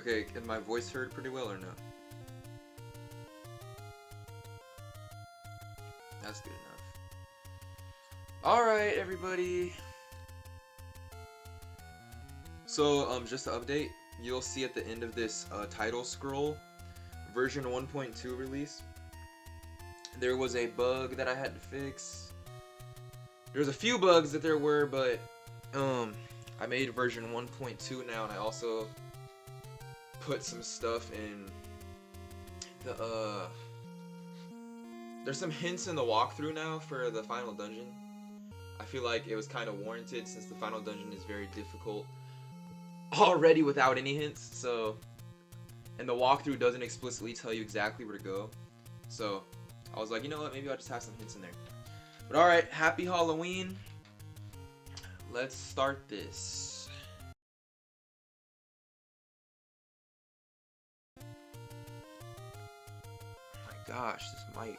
Okay, can my voice heard pretty well or no? That's good enough. Alright, everybody. So, just to update, you'll see at the end of this title scroll, version 1.2 release, there was a bug that I had to fix. There's a few bugs that there were, but I made version 1.2 now, and I also put some stuff in the there's some hints in the walkthrough now for the final dungeon. I feel like it was kind of warranted since the final dungeon is very difficult already without any hints. So, and the walkthrough doesn't explicitly tell you exactly where to go. So I was like, you know what, maybe I'll just have some hints in there. But alright, happy Halloween. Let's start this. Oh my gosh, this mic.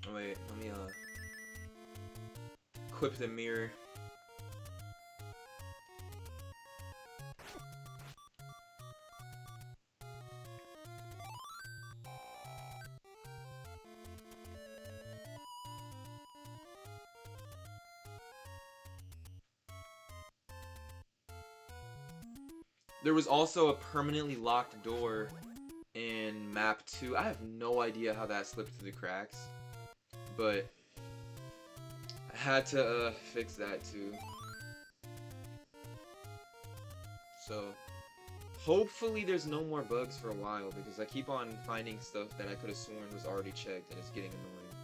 Oh wait, let me equip the mirror. There was also a permanently locked door in map 2. I have no idea how that slipped through the cracks, but I had to fix that too. So hopefully there's no more bugs for a while, because I keep on finding stuff that I could have sworn was already checked and it's getting annoying.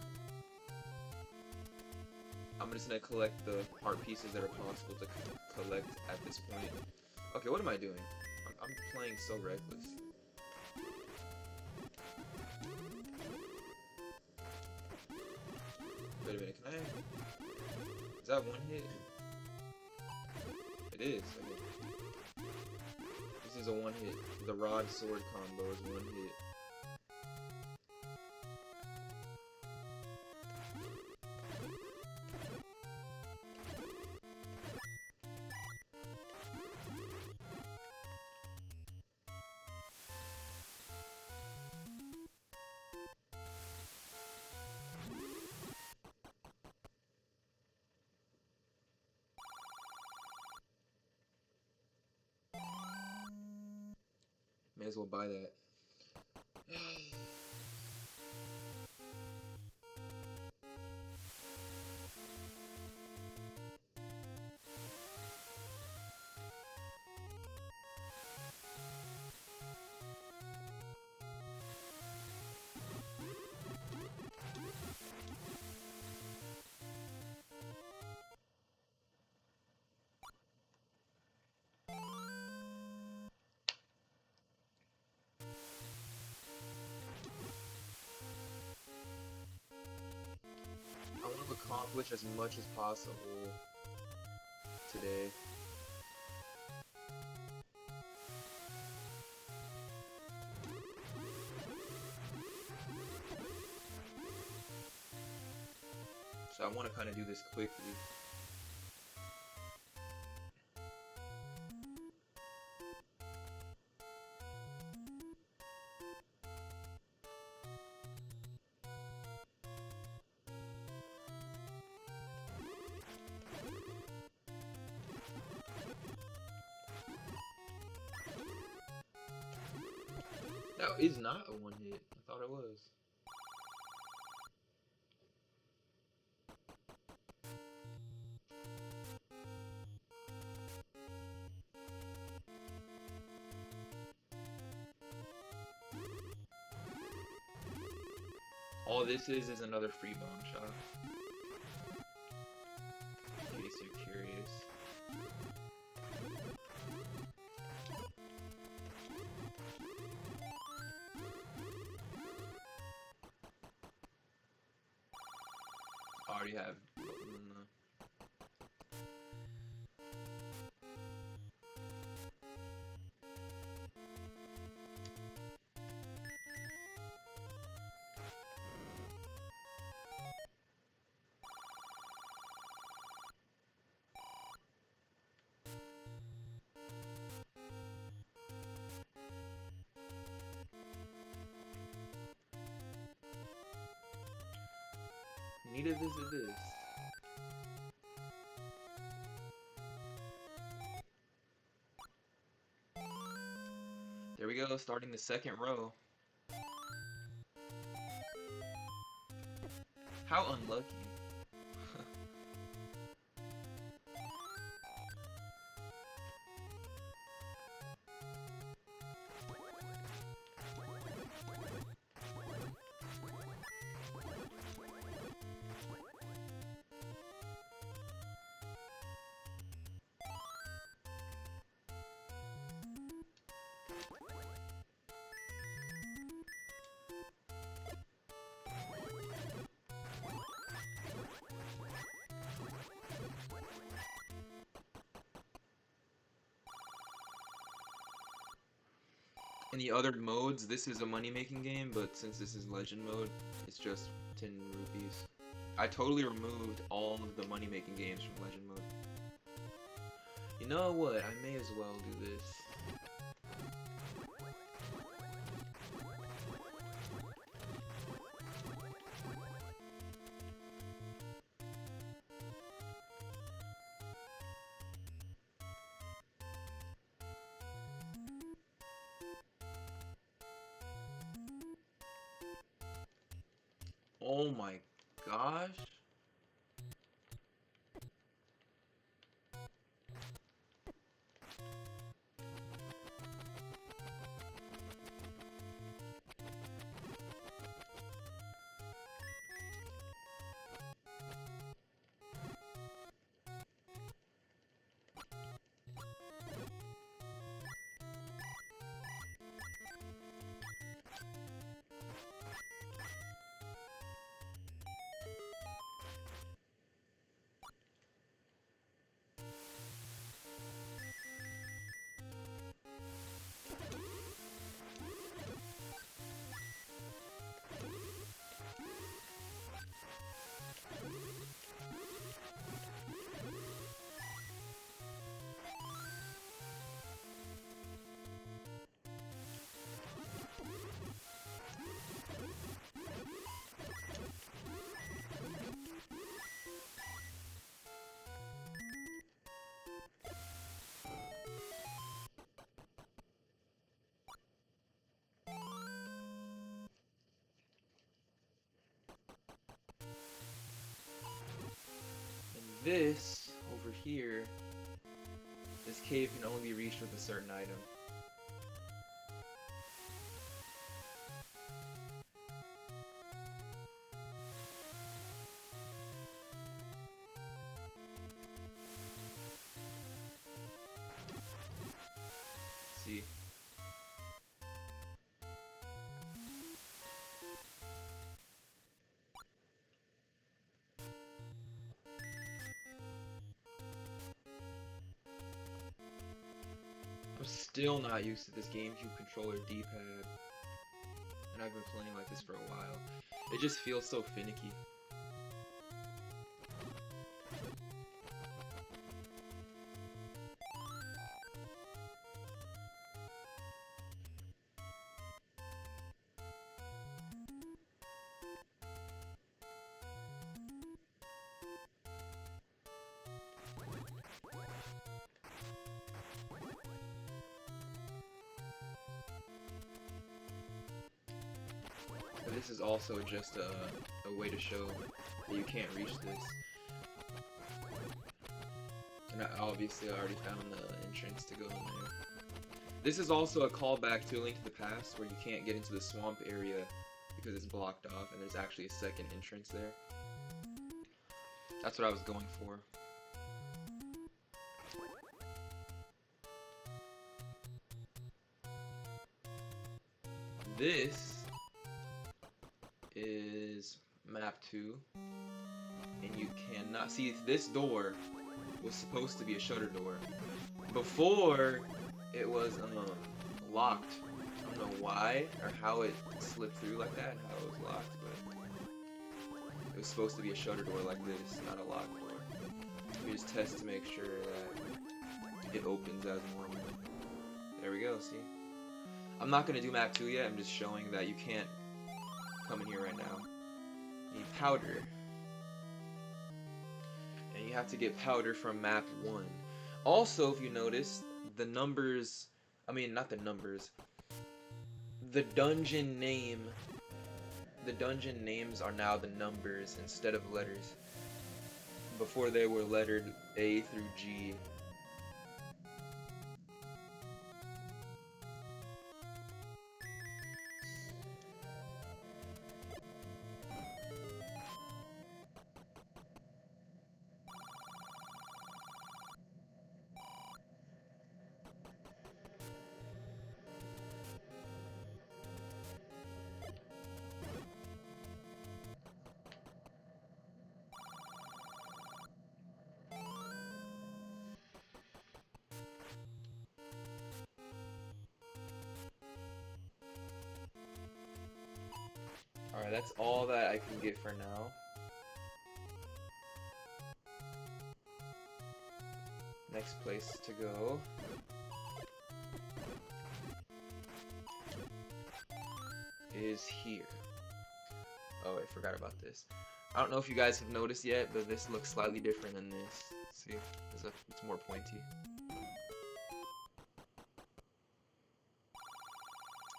I'm just gonna collect the heart pieces that are possible to collect at this point. Okay, what am I doing? I'm playing so reckless. Wait a minute, can I... Is that one hit? It is, okay. This is a one hit. The rod sword combo is one hit. May as well buy that. I want to accomplish as much as possible today. So I want to kind of do this quickly. That is not a one hit. I thought it was. All this is another free bomb shot. In case you're curious. I already have. need to visit this. There we go, starting the second row. How unlucky. In the other modes, this is a money-making game, but since this is Legend mode, it's just 10 rupees. I totally removed all of the money-making games from Legend mode. You know what? I may as well do this. Oh my gosh. This, over here, this cave can only be reached with a certain item. See? I'm still not used to this GameCube controller D-pad. And I've been playing like this for a while. It just feels so finicky. But this is also just a way to show that you can't reach this. And obviously I already found the entrance to go in there. This is also a callback to A Link to the Past, where you can't get into the swamp area because it's blocked off, and there's actually a second entrance there. That's what I was going for. This is map 2, and you cannot see this door was supposed to be a shutter door. Before, it was locked. I don't know why or how it slipped through like that and how it was locked, but it was supposed to be a shutter door like this, not a locked door. We just test to make sure that it opens as normal. There we go, see? I'm not gonna do map 2 yet, I'm just showing that you can't come in here right now. You need powder. you have to get powder from map 1. Also, if you notice, the numbers, I mean, not the numbers, the dungeon name, the dungeon names are now the numbers instead of letters. Before they were lettered A through G. Alright, that's all that I can get for now. Next place to go is here. Oh, I forgot about this. I don't know if you guys have noticed yet, but this looks slightly different than this. See, it's more pointy.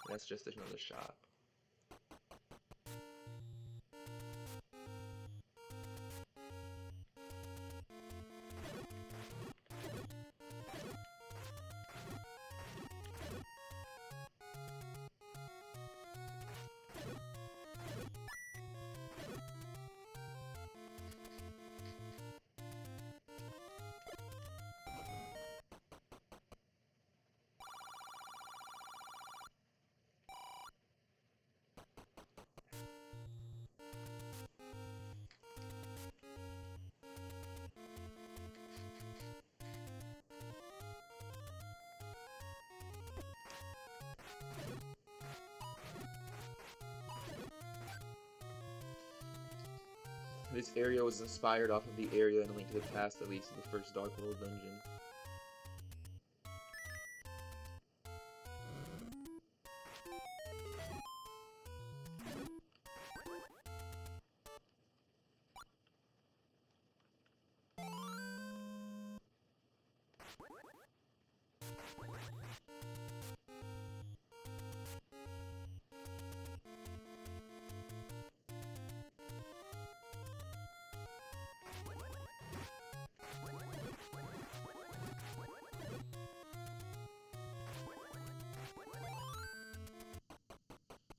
That's just another shop. This area was inspired off of the area in A Link to the Past that leads to the first Dark World dungeon.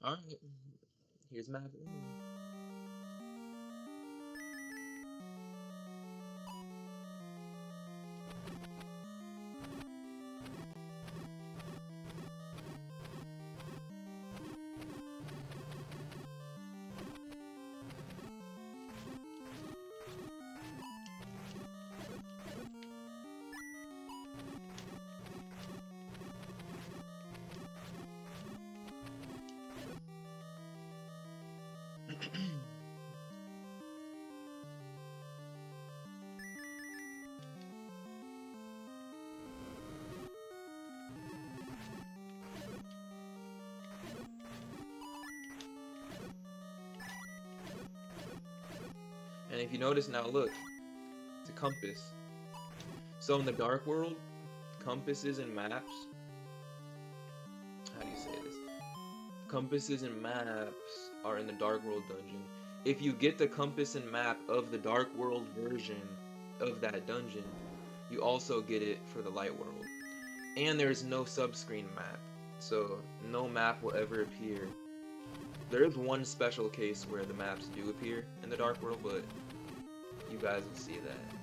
Alright, here's map. And if you notice now, look, it's a compass. So in the Dark World, compasses and maps, how do you say this? Compasses and maps are in the Dark World dungeon. If you get the compass and map of the Dark World version of that dungeon, you also get it for the Light World. And there's no subscreen map, so no map will ever appear. There is one special case where the maps do appear in the Dark World, but you guys will see that.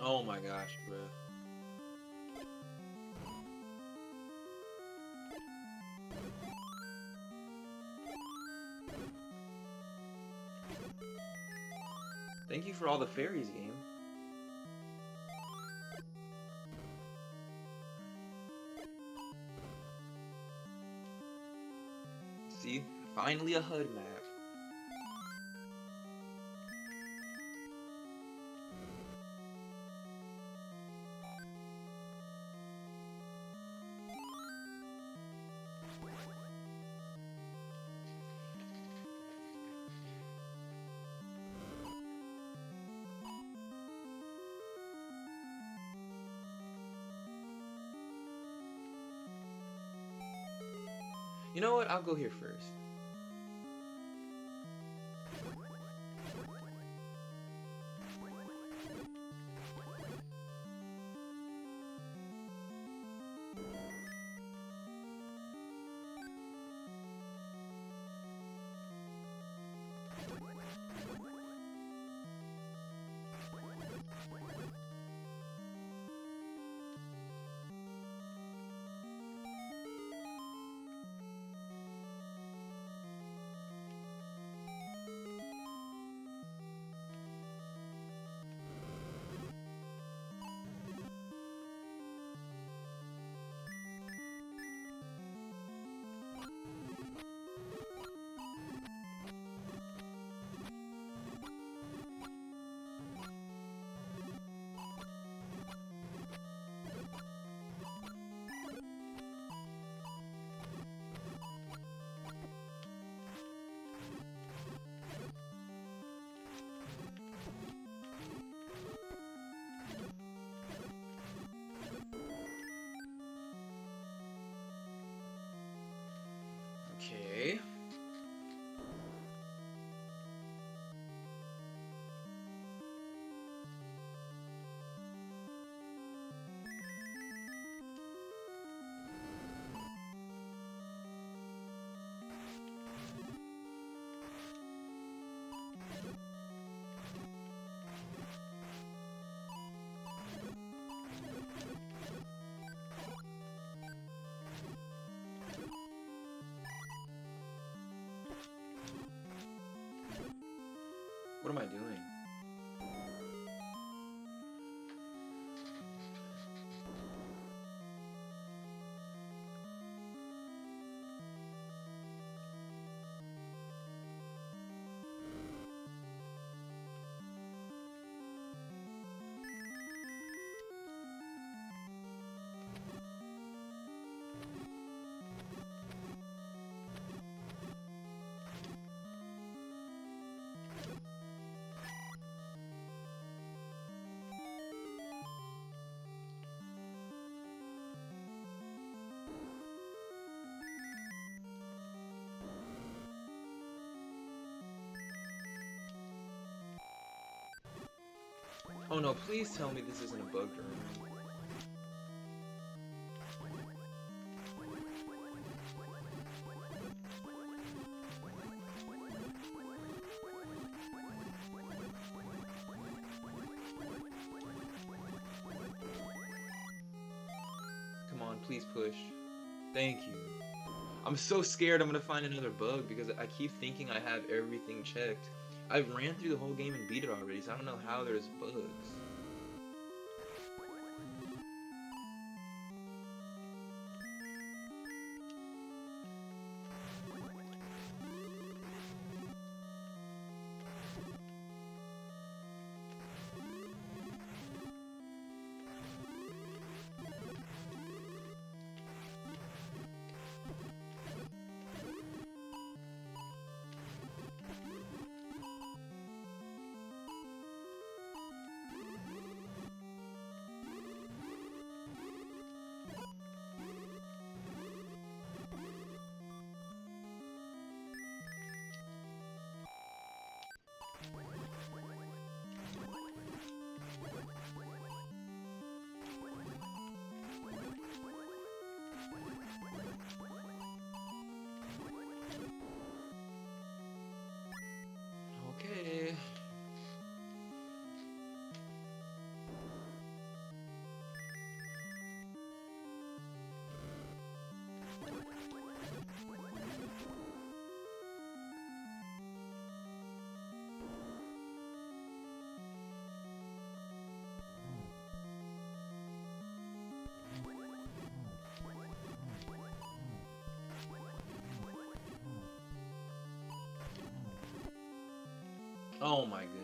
Oh my gosh, bro. Thank you for all the fairies, game. See? Finally a HUD map. You know what? I'll go here first. Okay. What am I doing? Oh no, please tell me this isn't a bug room. Come on, please push. Thank you. I'm so scared I'm gonna find another bug because I keep thinking I have everything checked. I ran through the whole game and beat it already, so I don't know how there's bugs. Oh my goodness.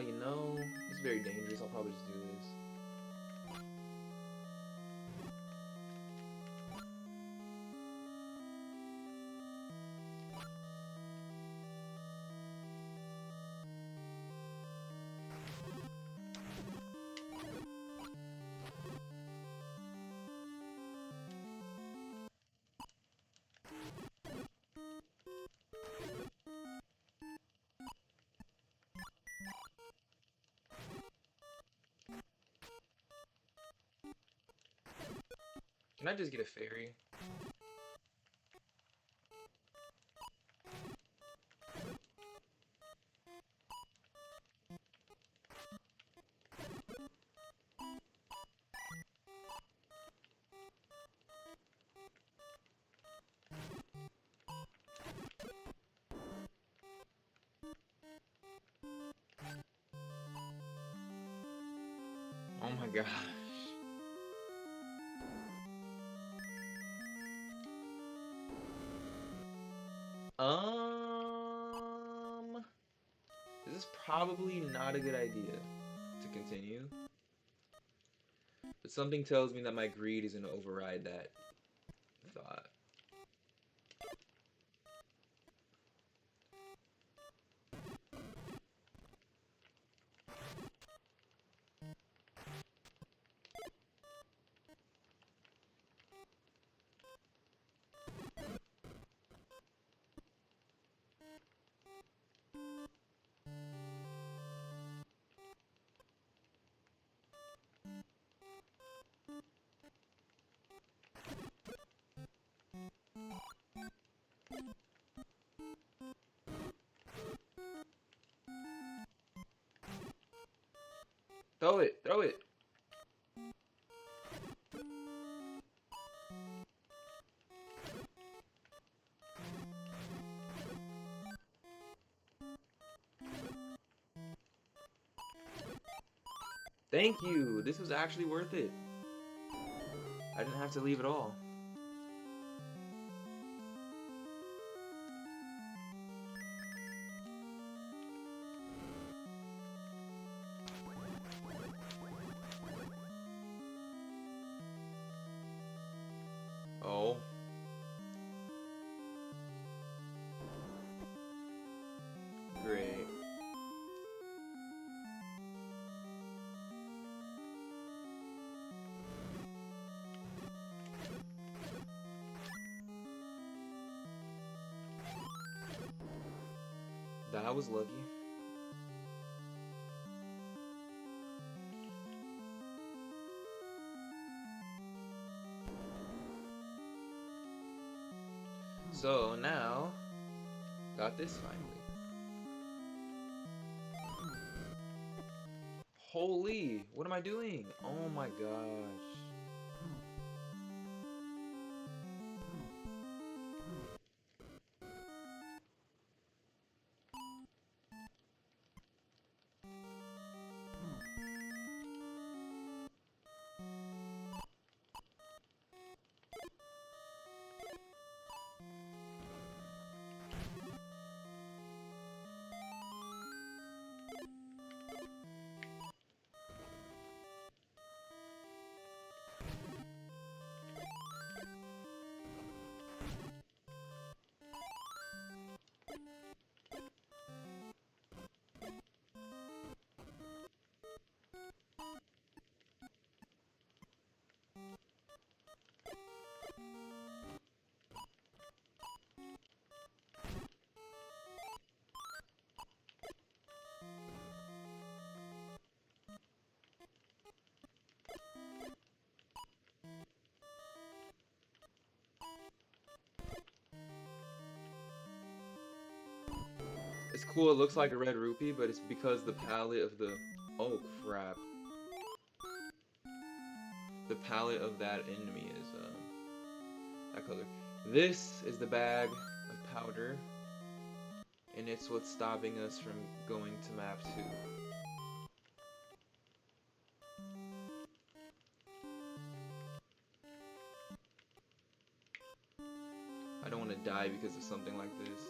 You know, it's very dangerous. I'll probably just do this. Can I just get a fairy? Oh my gosh. This is probably not a good idea to continue. But something tells me that my greed is going to override that thought. Throw it! Throw it! Thank you! This was actually worth it. I didn't have to leave at all. Oh. That was lucky. So now, got this finally. Holy, what am I doing? Oh my gosh. It's cool, it looks like a red rupee, but it's because the palette of the... Oh crap. The palette of that enemy is that color. This is the bag of powder, and it's what's stopping us from going to map 2. I don't want to die because of something like this.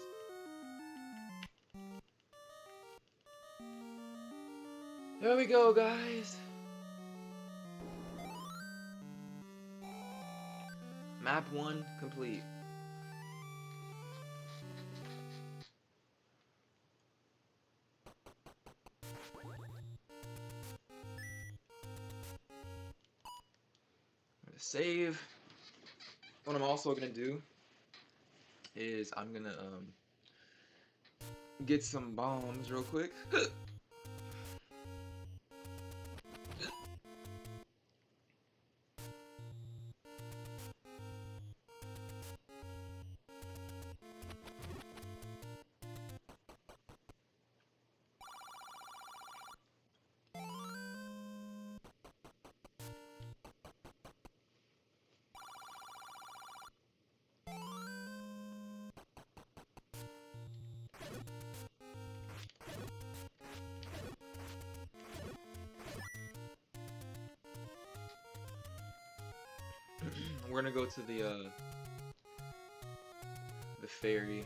There we go, guys. Map 1 complete. I'm gonna save. What I'm also gonna do is I'm gonna get some bombs real quick. We're gonna go to the ferry.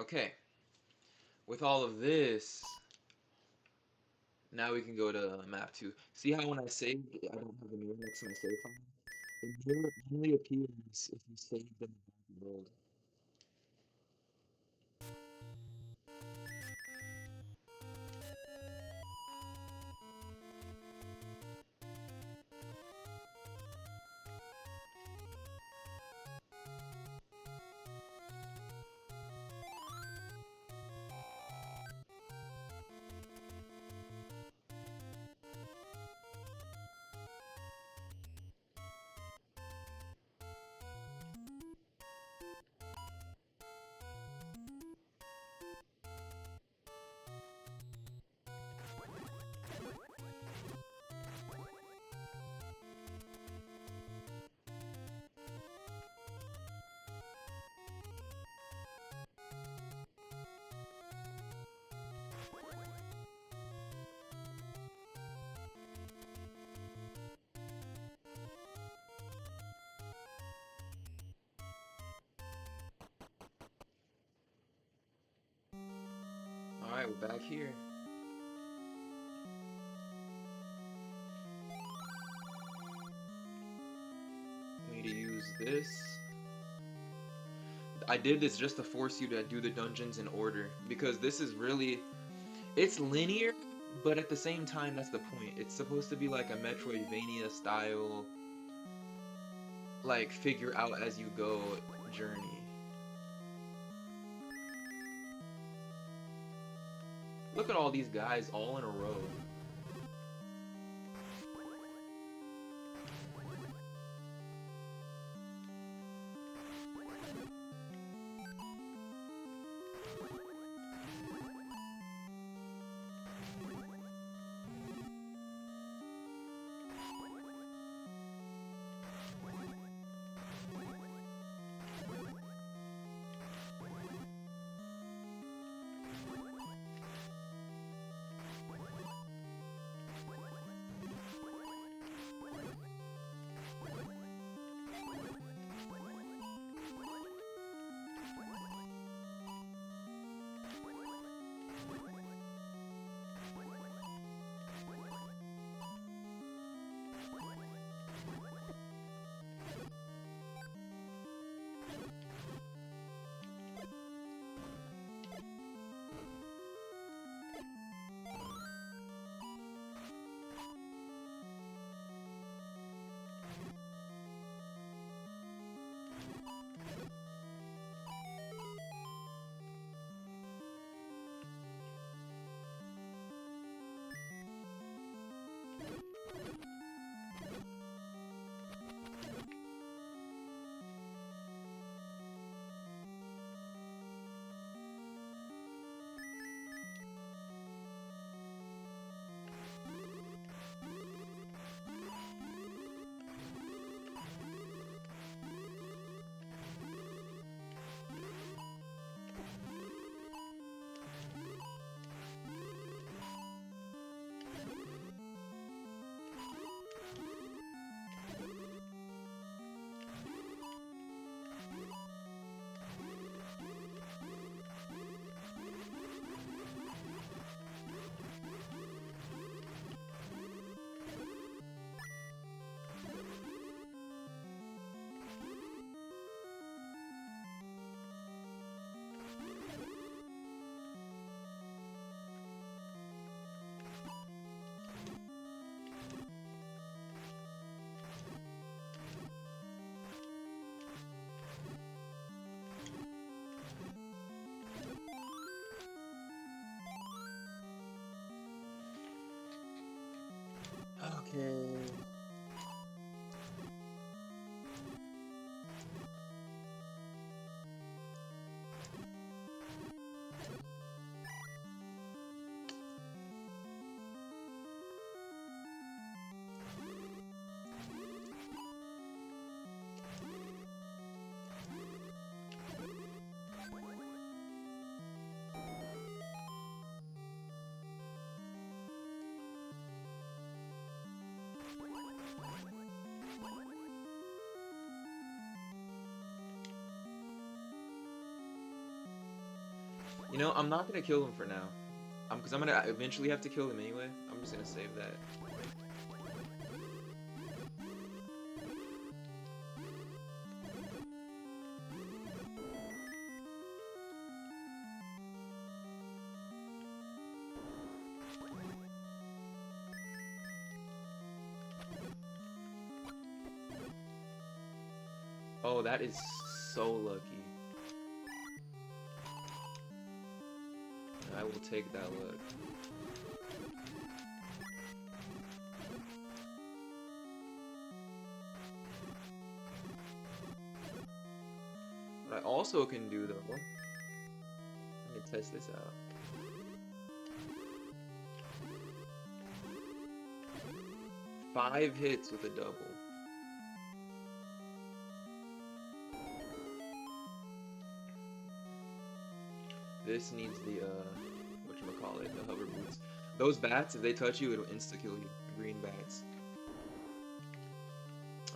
Okay. With all of this, now we can go to map 2. See how when I save, I don't have the mirror next to my save file? The mirror only appears if you save them in the world. Alright, we're back here. We need to use this. I did this just to force you to do the dungeons in order, because this is really... It's linear, but at the same time, that's the point. It's supposed to be like a Metroidvania style, like, figure out as you go journey. Look at all these guys all in a row. Okay. You know, I'm not gonna kill him for now. Because I'm gonna eventually have to kill him anyway. I'm just gonna save that. Oh, that is so lucky. I will take that luck. What I also can do, though, let me test this out. Five hits with a double. This needs the, whatchamacallit, the hover boots. Those bats, if they touch you, it'll insta-kill you. Green bats.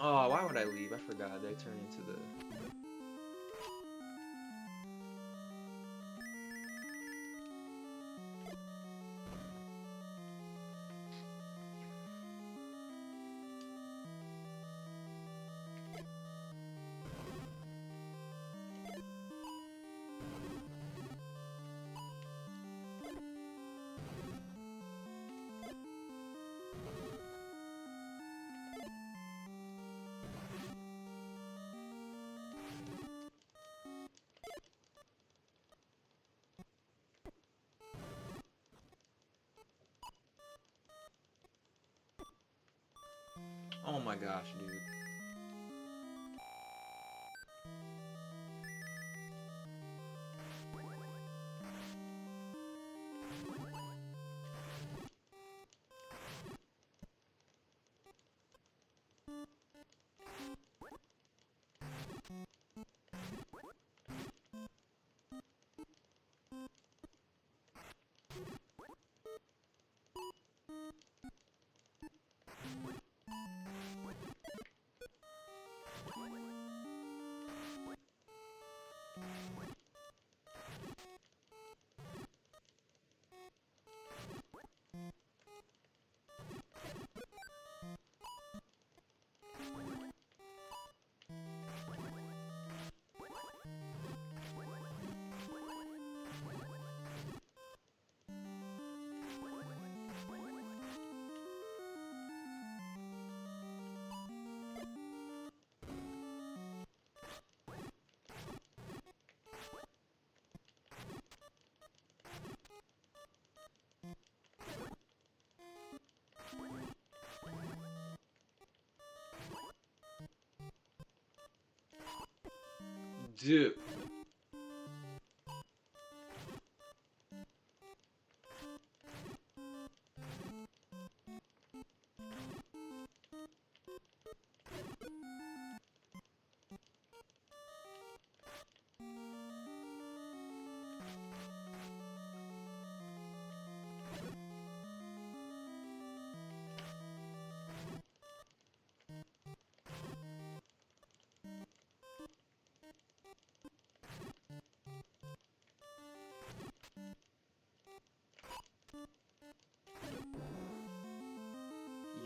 Oh, why would I leave? I forgot. They turn into the... my gosh, dude. Dude.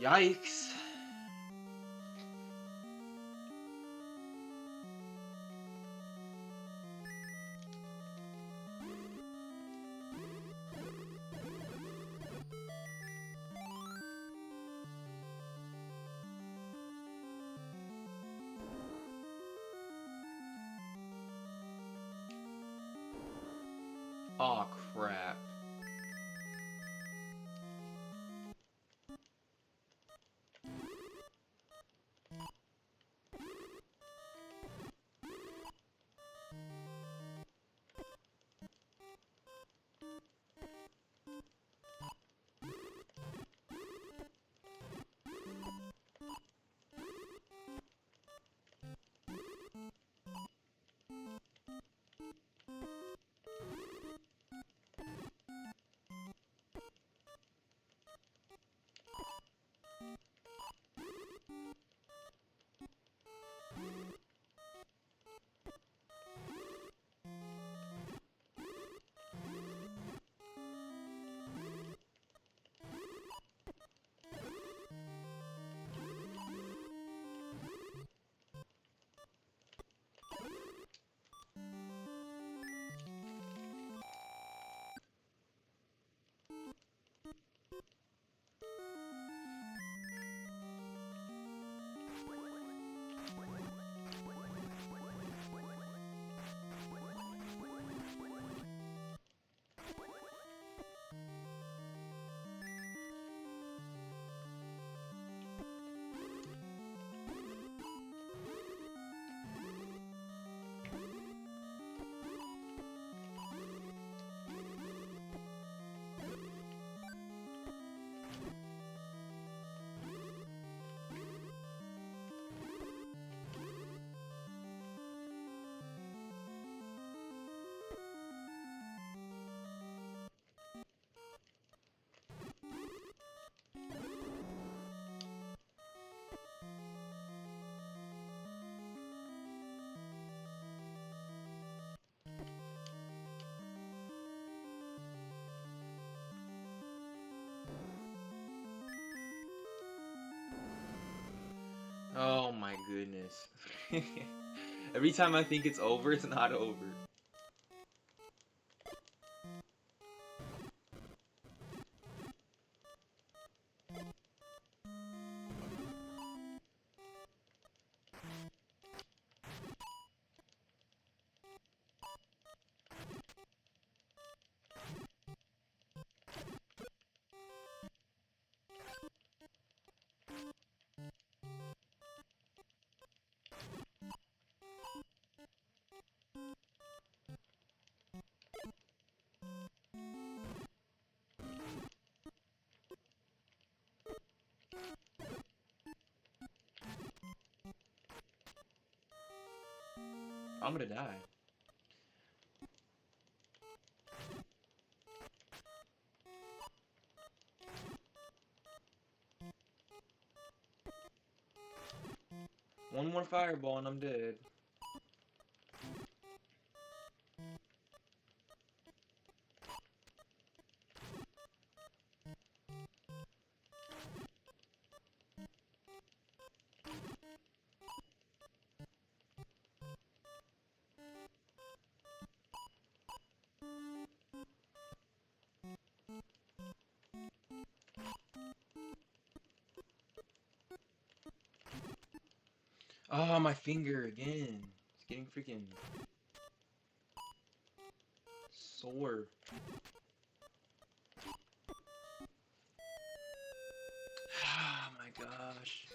Yikes. Aw, crap. Oh my goodness. Every time I think it's over, it's not over. I'm gonna die. One more fireball and I'm dead. Oh, my finger again. It's getting freaking sore. Oh my gosh.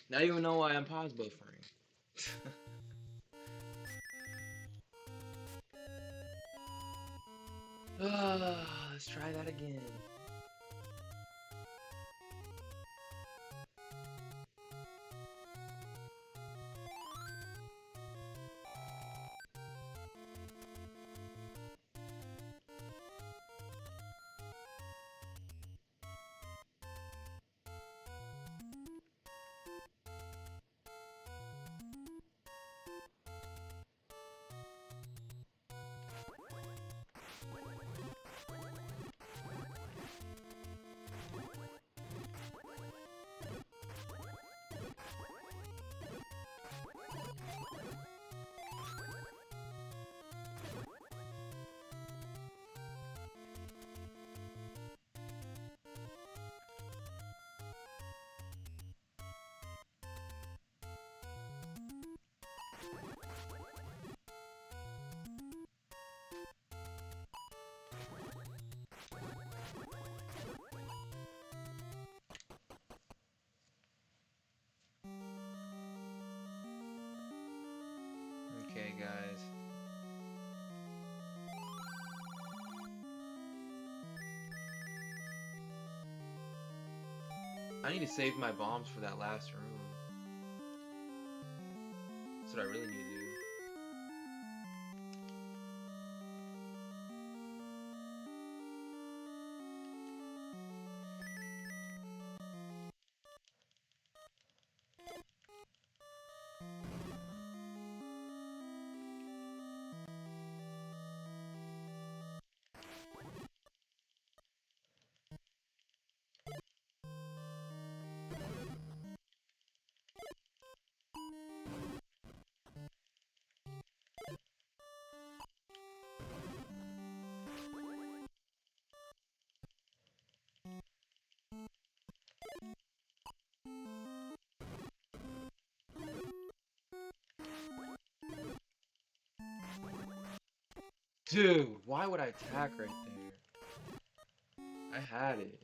Now you know why I'm pause buffering. Let's try that again. Okay, guys. I need to save my bombs for that last room. That's what I really need to do. Dude, why would I attack right there? I had it.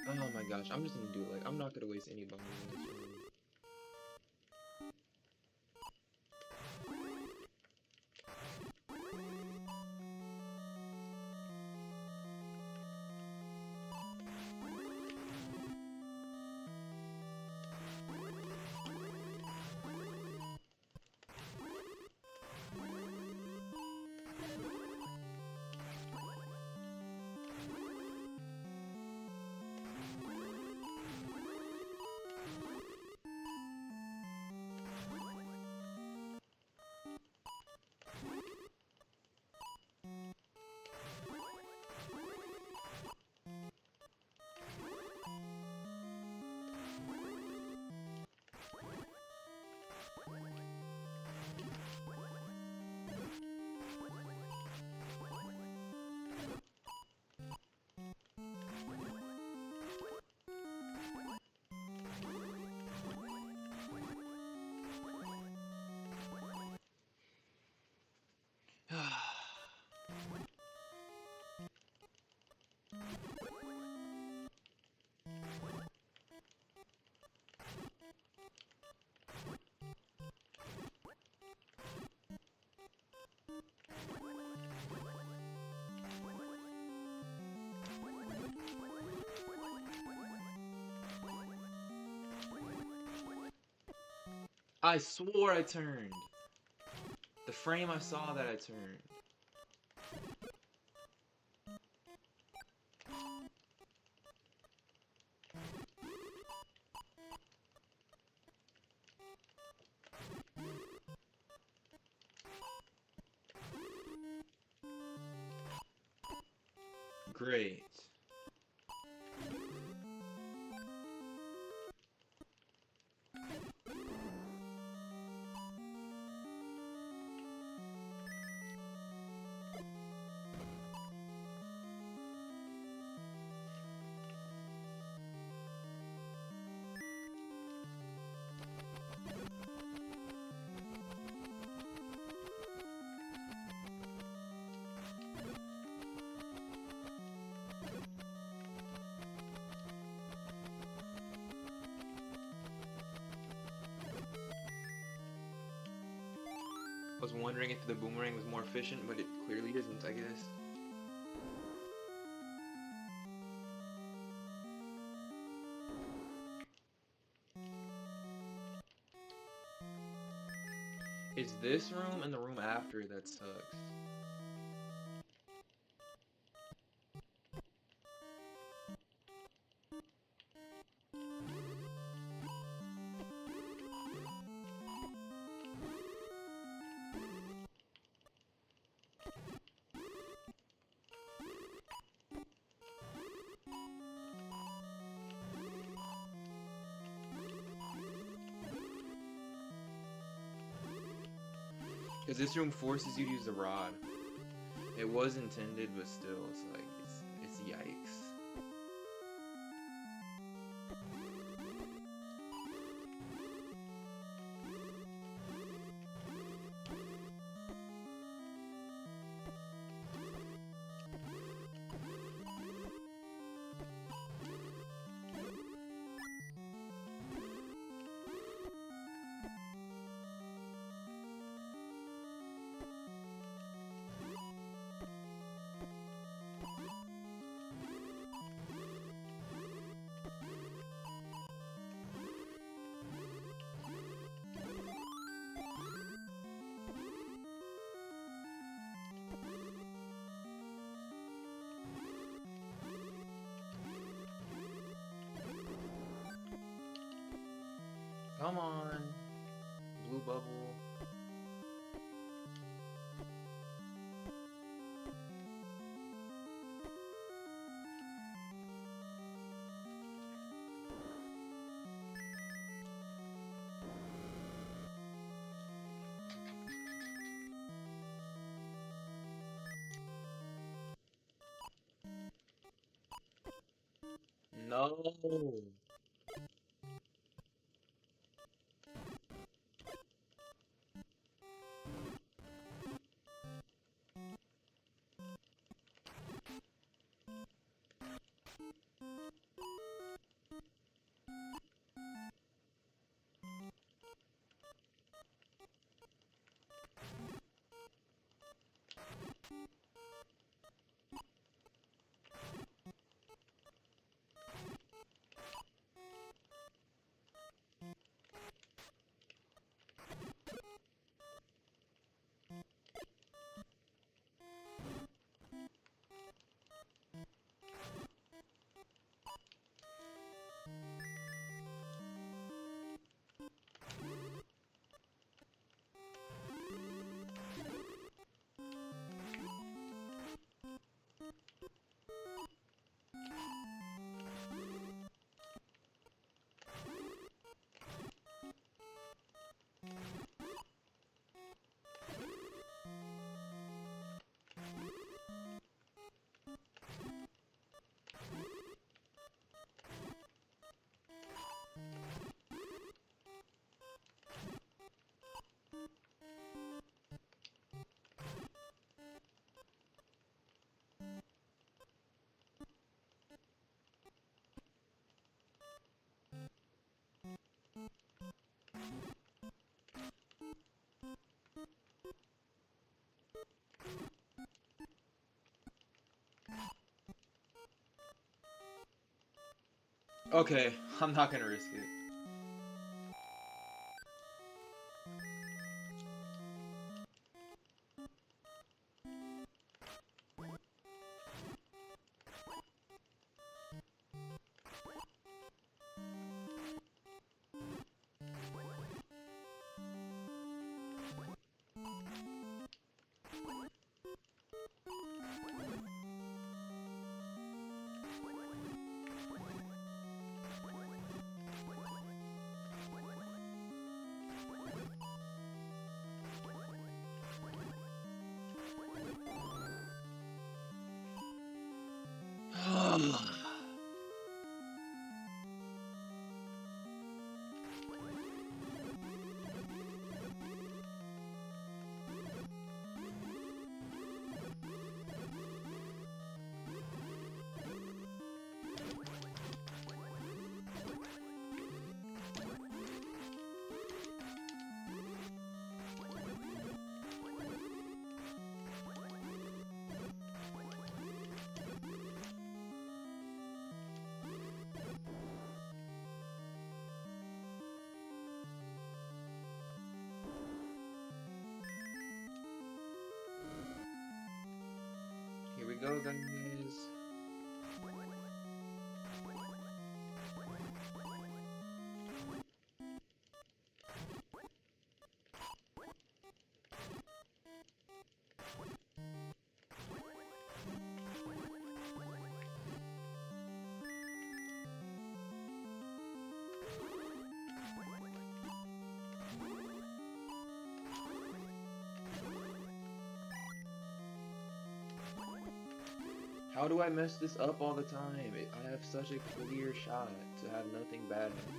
Oh my gosh, I'm just gonna do it. Like, I'm not gonna waste any bones in this room. I swore I turned. The frame I saw that I turned. Great. I was wondering if the boomerang was more efficient, but it clearly isn't, I guess. It's this room and the room after that sucks. Because this room forces you to use the rod. It was intended, but still, it's like, it's yikes. Come on, blue bubble. No. Okay, I'm not gonna risk it. Here we go, guys. How do I mess this up all the time? I have such a clear shot to have nothing bad happen.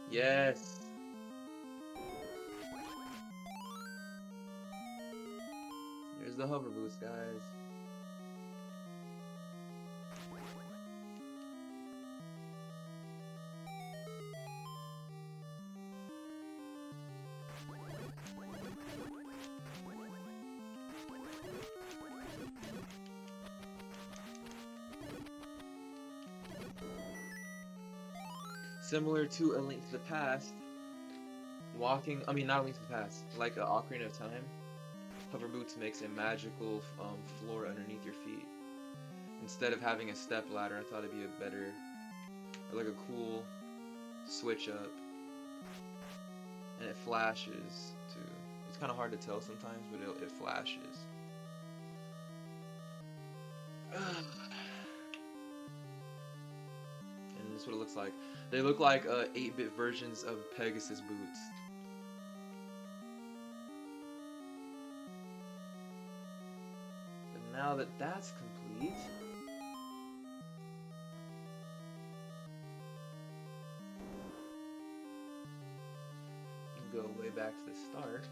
Yes! There's the hover boost, guys. Similar to A Link to the Past, I mean not A Link to the Past, like Ocarina of Time, hover boots makes a magical floor underneath your feet. Instead of having a step ladder, I thought it'd be a better, like a cool switch up. And it flashes too. It's kind of hard to tell sometimes, but it flashes. And this is what it looks like. They look like 8-bit versions of Pegasus boots. But now that that's complete, you can go way back to the start.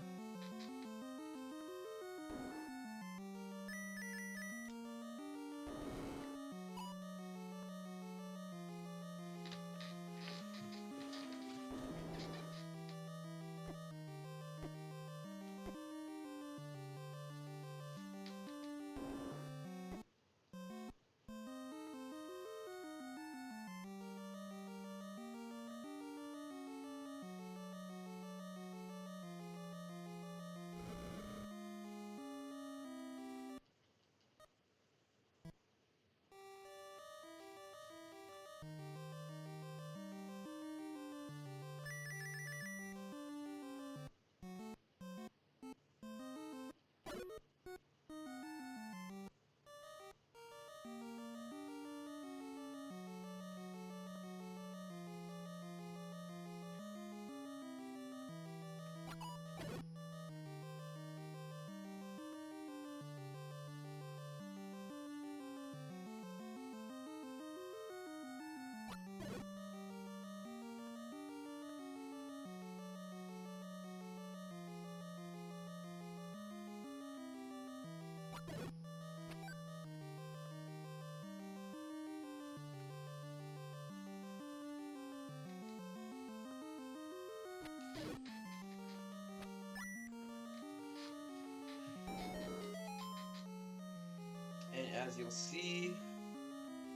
as you'll see,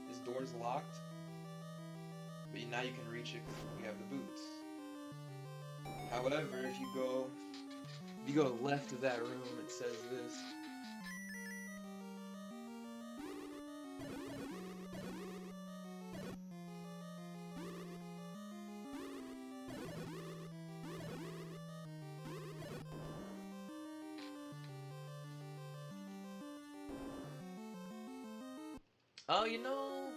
this door's locked, but now you can reach it because we have the boots. However, if you go left of that room, it says this. Oh, you know,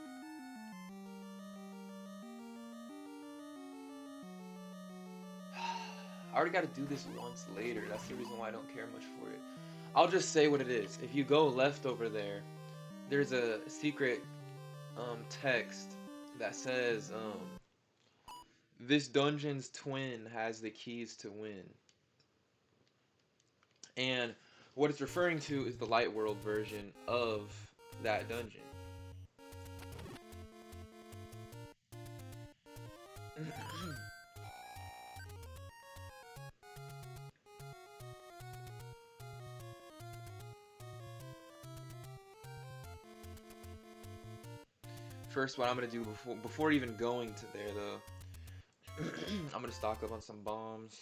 I already got to do this once later. That's the reason why I don't care much for it. I'll just say what it is. If you go left over there, there's a secret text that says this dungeon's twin has the keys to win. And what it's referring to is the light world version of that dungeon. First, what I'm gonna do before even going to there, though, I'm gonna stock up on some bombs.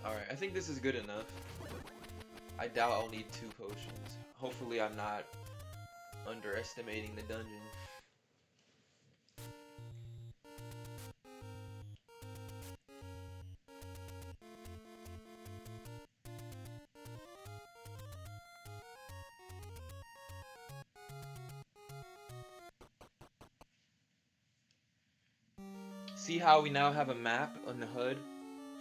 Alright, I think this is good enough. I doubt I'll need 2 potions. Hopefully I'm not underestimating the dungeon. See how we now have a map on the HUD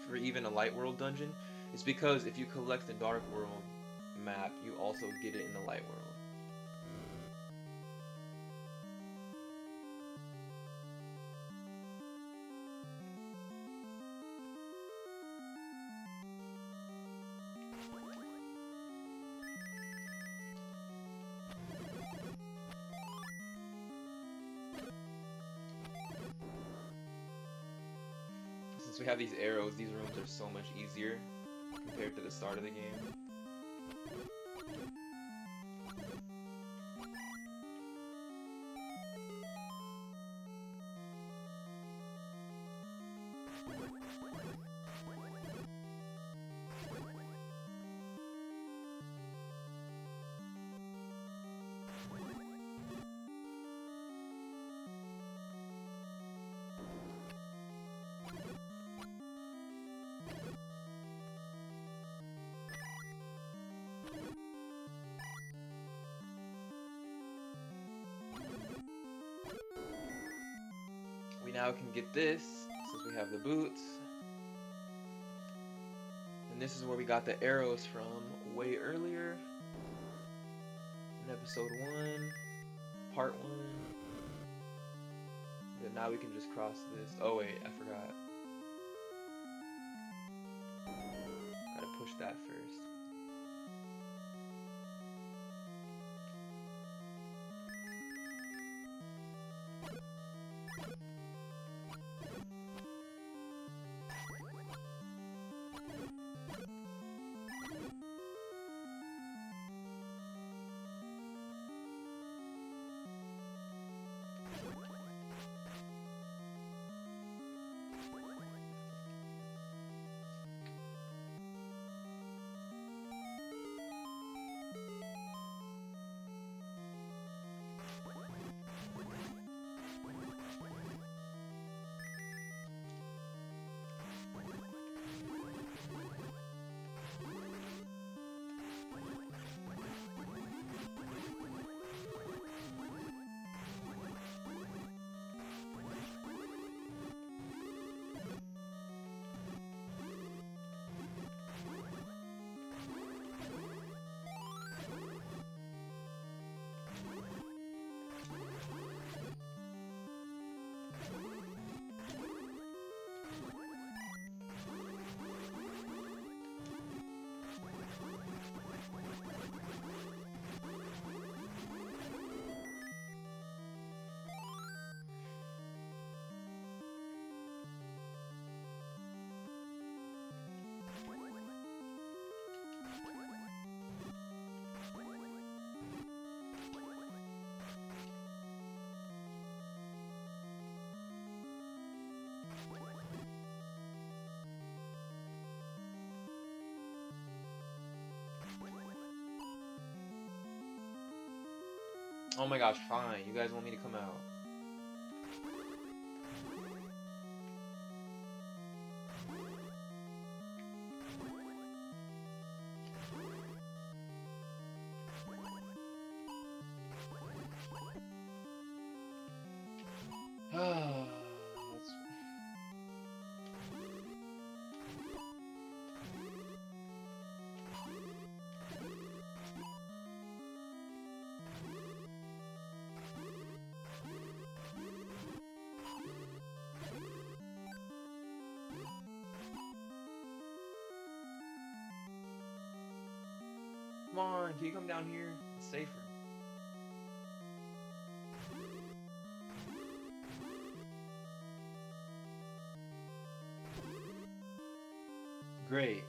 for even a light world dungeon? It's because if you collect the dark world map, you also get it in the light world. Since we have these arrows, these rooms are so much easier compared to the start of the game. We now can get this, since we have the boots. And this is where we got the arrows from way earlier. In episode 1, part 1. Then now we can just cross this. Oh wait, I forgot. Gotta push that first. Oh my gosh, fine. You guys want me to come out. Let's... Come on, can you come down here? It's safer. Great.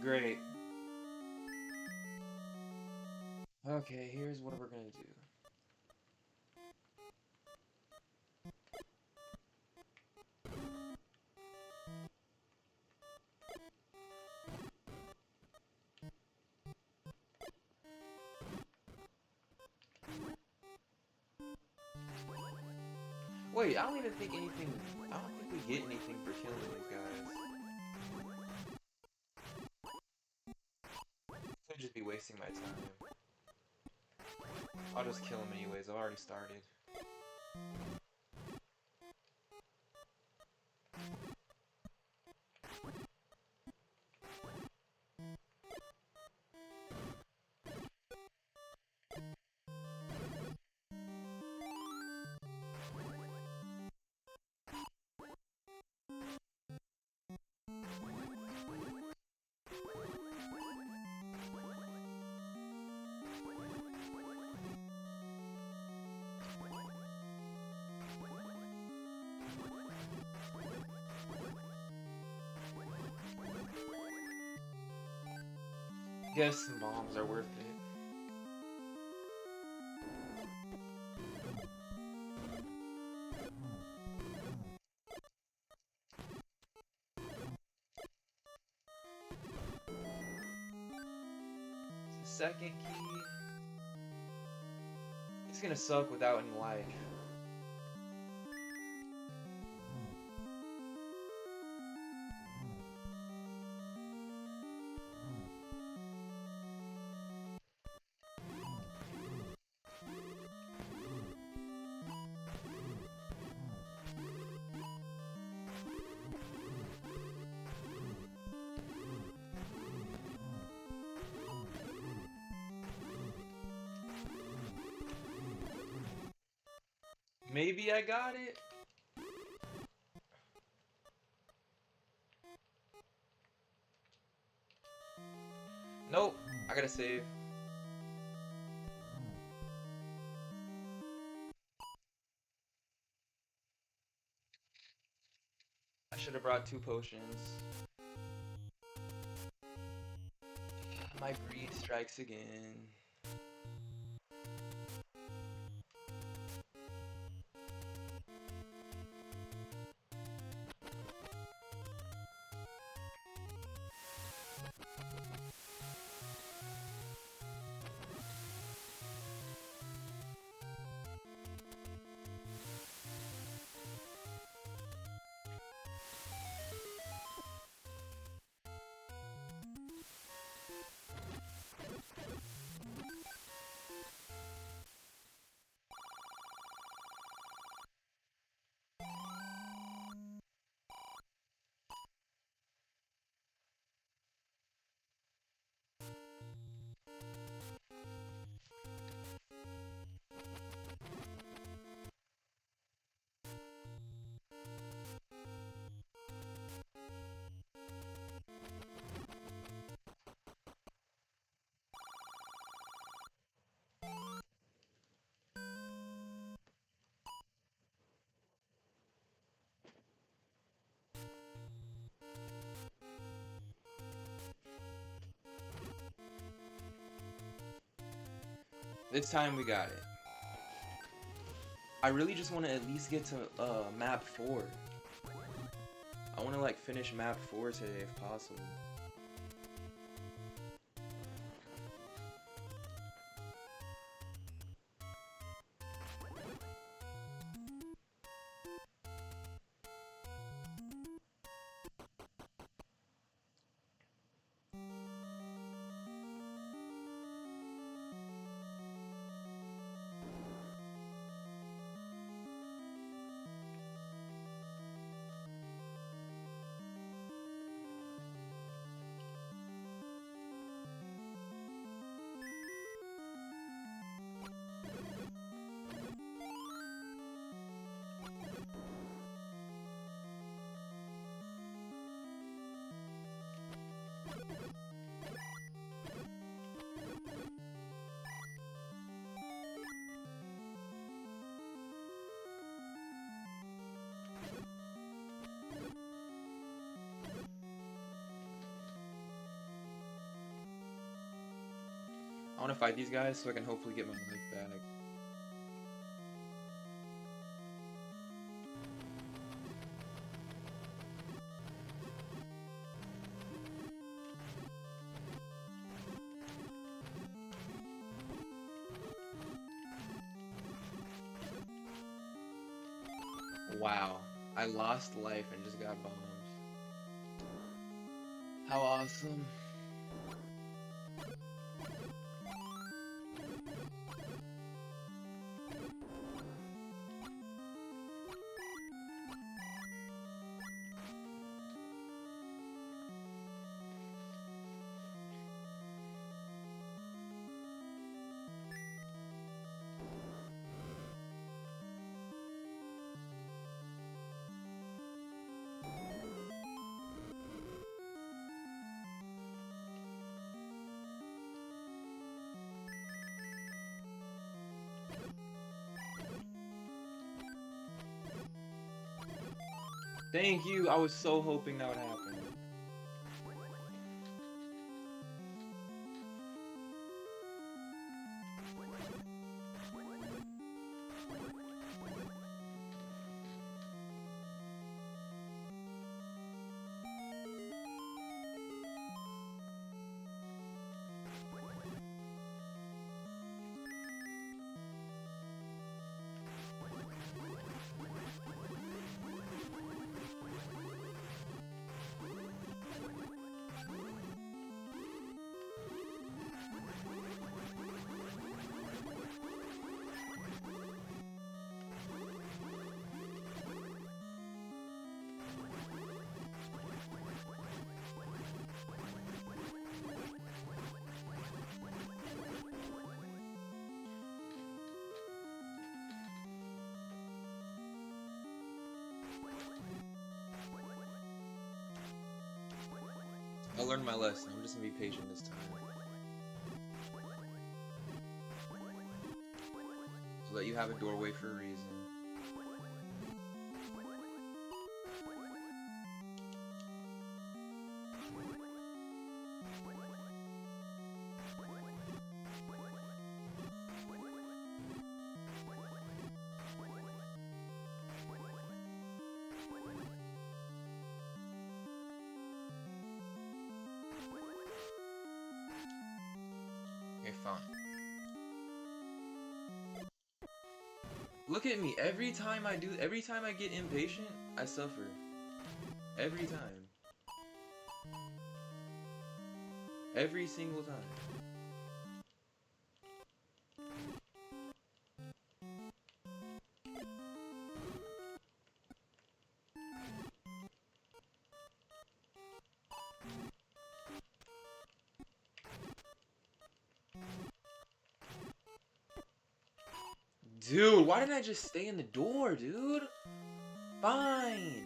Great. Okay, here's what we're gonna do. Wait, I don't even think anything... I don't think we get anything for killing these guys. Could just be wasting my time. I'll just kill them anyways, I've already started. Guess some bombs are worth it. It's the second key. It's gonna suck without any life. Maybe I got it. Nope, I gotta save. I should have brought 2 potions. My greed strikes again. This time we got it. I really just want to at least get to map 4. I want to like finish map 4 today if possible. I want to fight these guys so I can hopefully get my life back. Wow, I lost life and just got bombed. How awesome. Thank you, I was so hoping that would happen. I learned my lesson. I'm just gonna be patient this time. So that you have a doorway for a reason. Okay, fine. Look at me. Every time I get impatient, I suffer. Every time. Every single time. Dude, why didn't I just stay in the door, dude? Fine.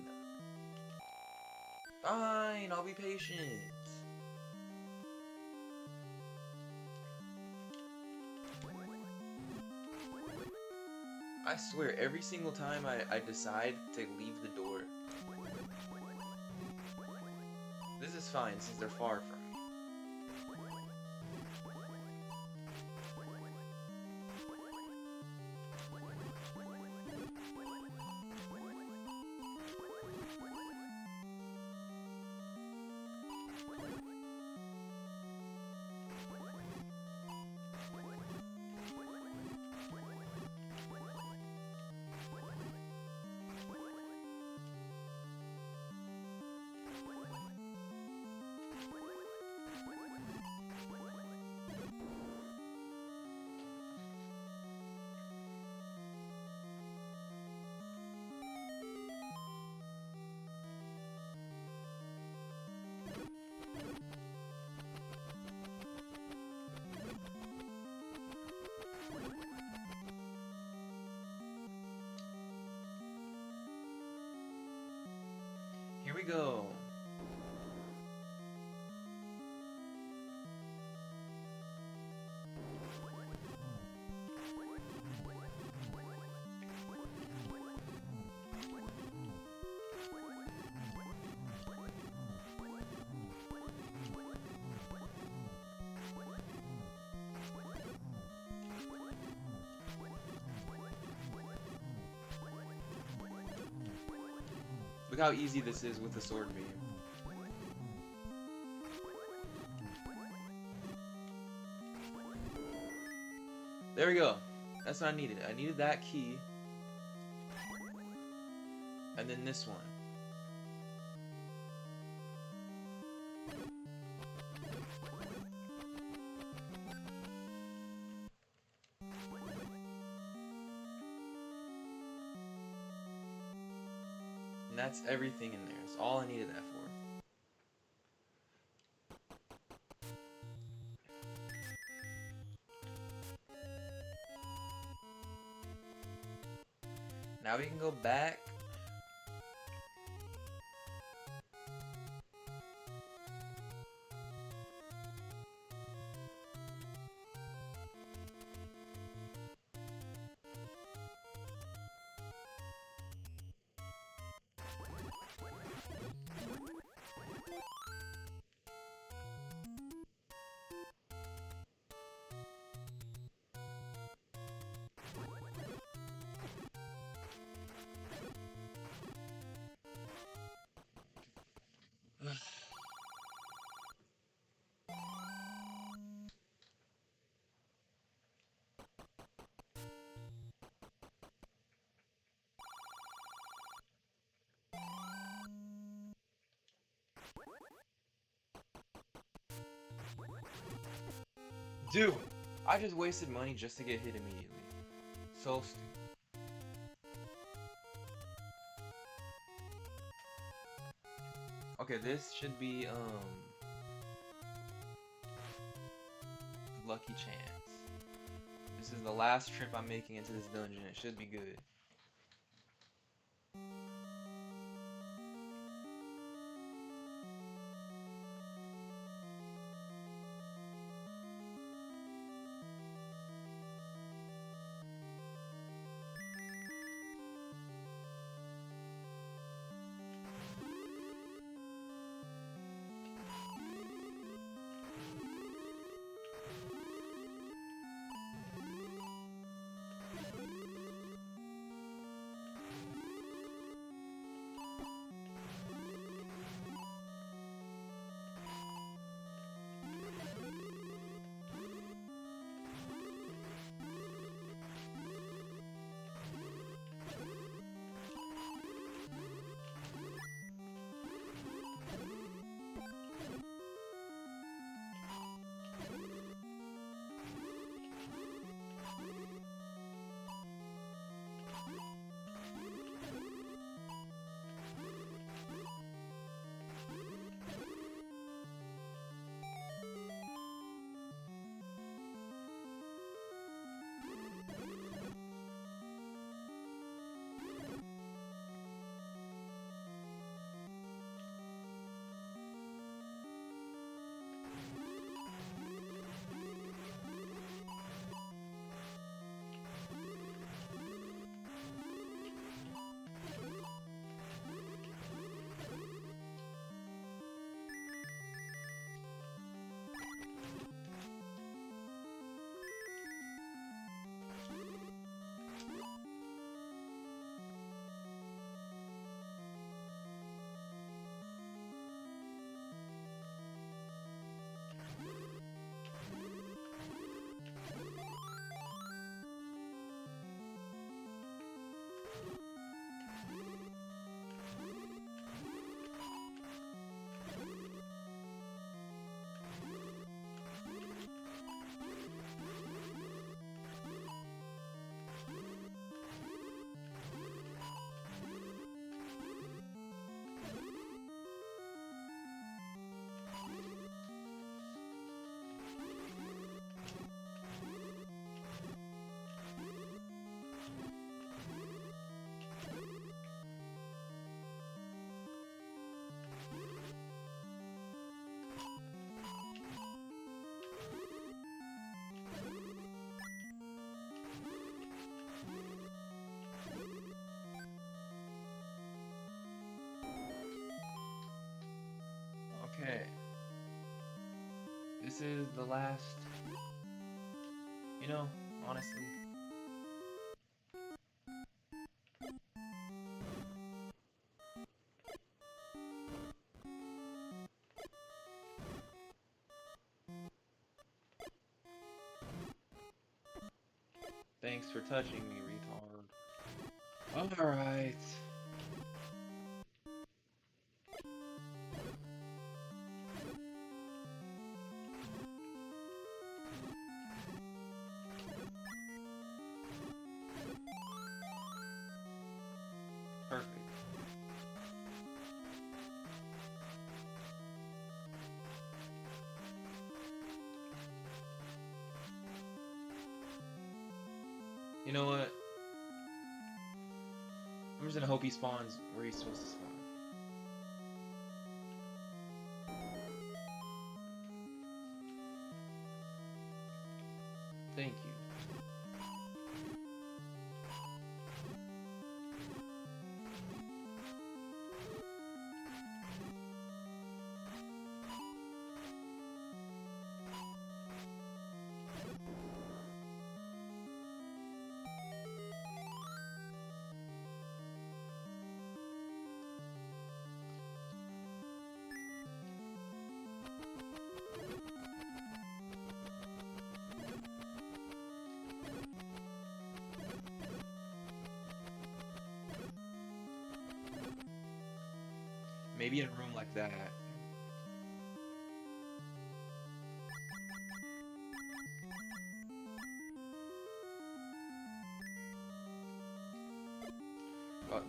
Fine, I'll be patient. I swear, every single time I decide to leave the door. This is fine, since they're far from me. we go. Look how easy this is with the sword beam. There we go. That's what I needed. I needed that key. And then this one. And that's everything in there. That's all I needed that for. Now we can go back. Dude, I just wasted money just to get hit immediately. So stupid. Okay, this should be, lucky chance. This is the last trip I'm making into this dungeon. It should be good. Okay. This is the last. You know, honestly. Thanks for touching me, retard. Alright. Perfect. You know what? I'm just gonna hope he spawns where he's supposed to spawn. Thank you. Maybe in a room like that.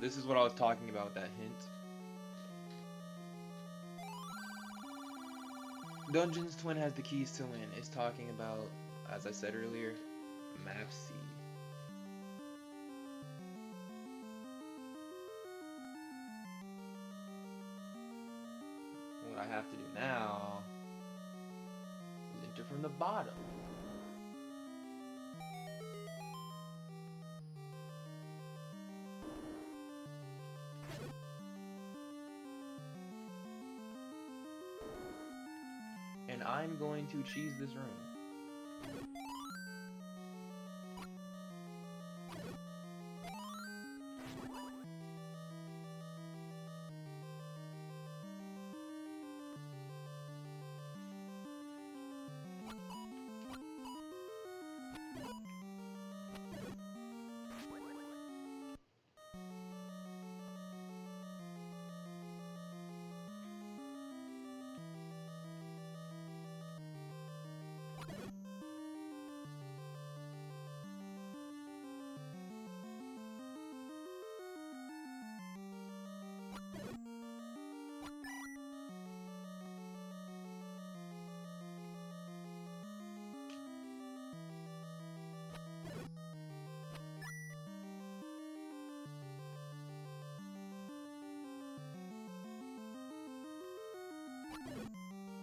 This is what I was talking about with that hint. Dungeons Twin has the keys to win. It's talking about, as I said earlier, Map C. What I have to do now is enter from the bottom. And I'm going to cheese this room.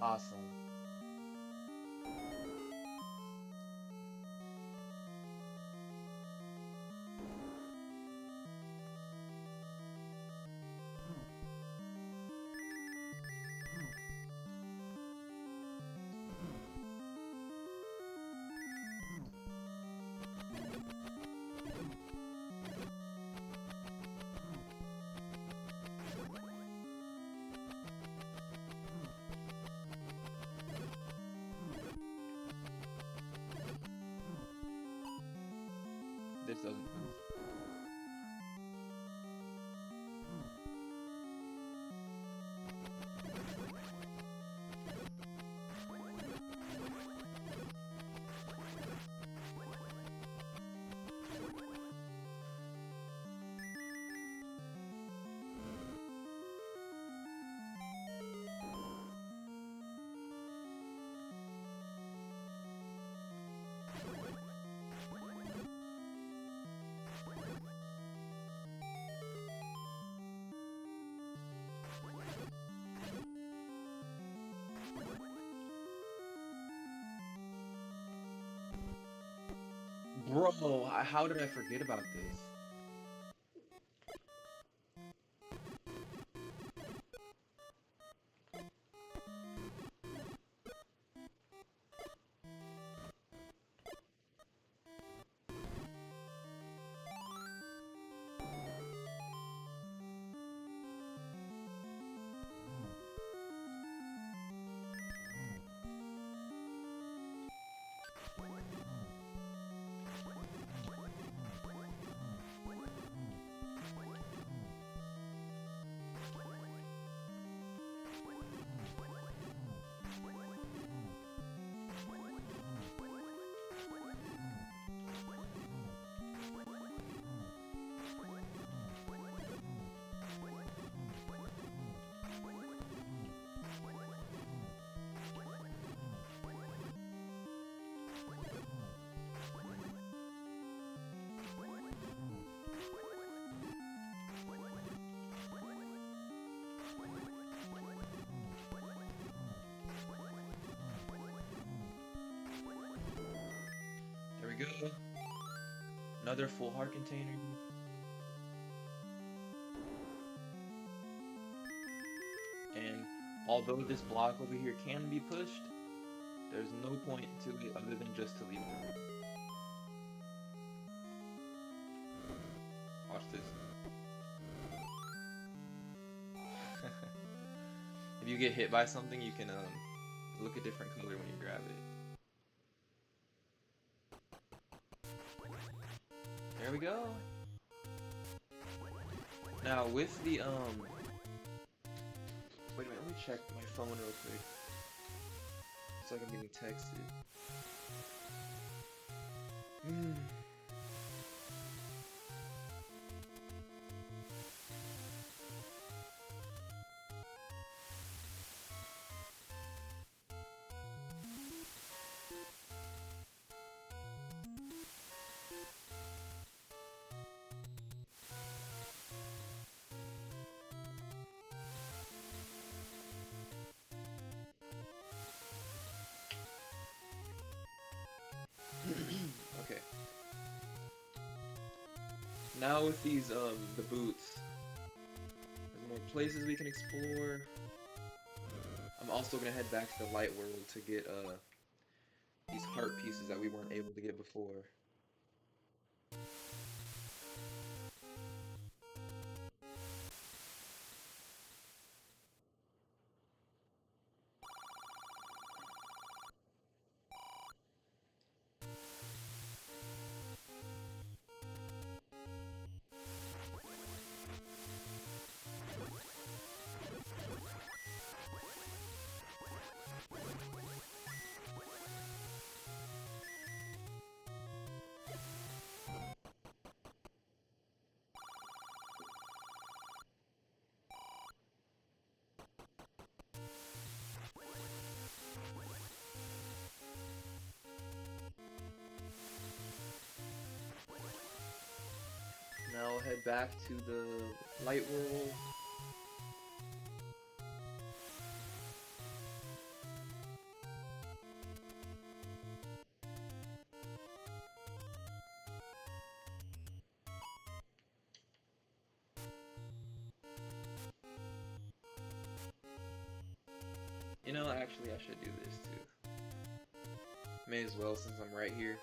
Awesome. This doesn't move. Bro, how did I forget about this? Another full heart container. And although this block over here can be pushed, there's no point to it other than just to leave the room. Watch this. If you get hit by something, you can look a different color when you grab it. There we go. Now with the wait a minute, let me check my phone real quick. It's like I'm getting texted. Okay. Now with these the boots, there's more places we can explore. I'm also gonna head back to the light world to get these heart pieces that we weren't able to get before. Now I'll head back to the light world. You know, actually I should do this too. May as well since I'm right here.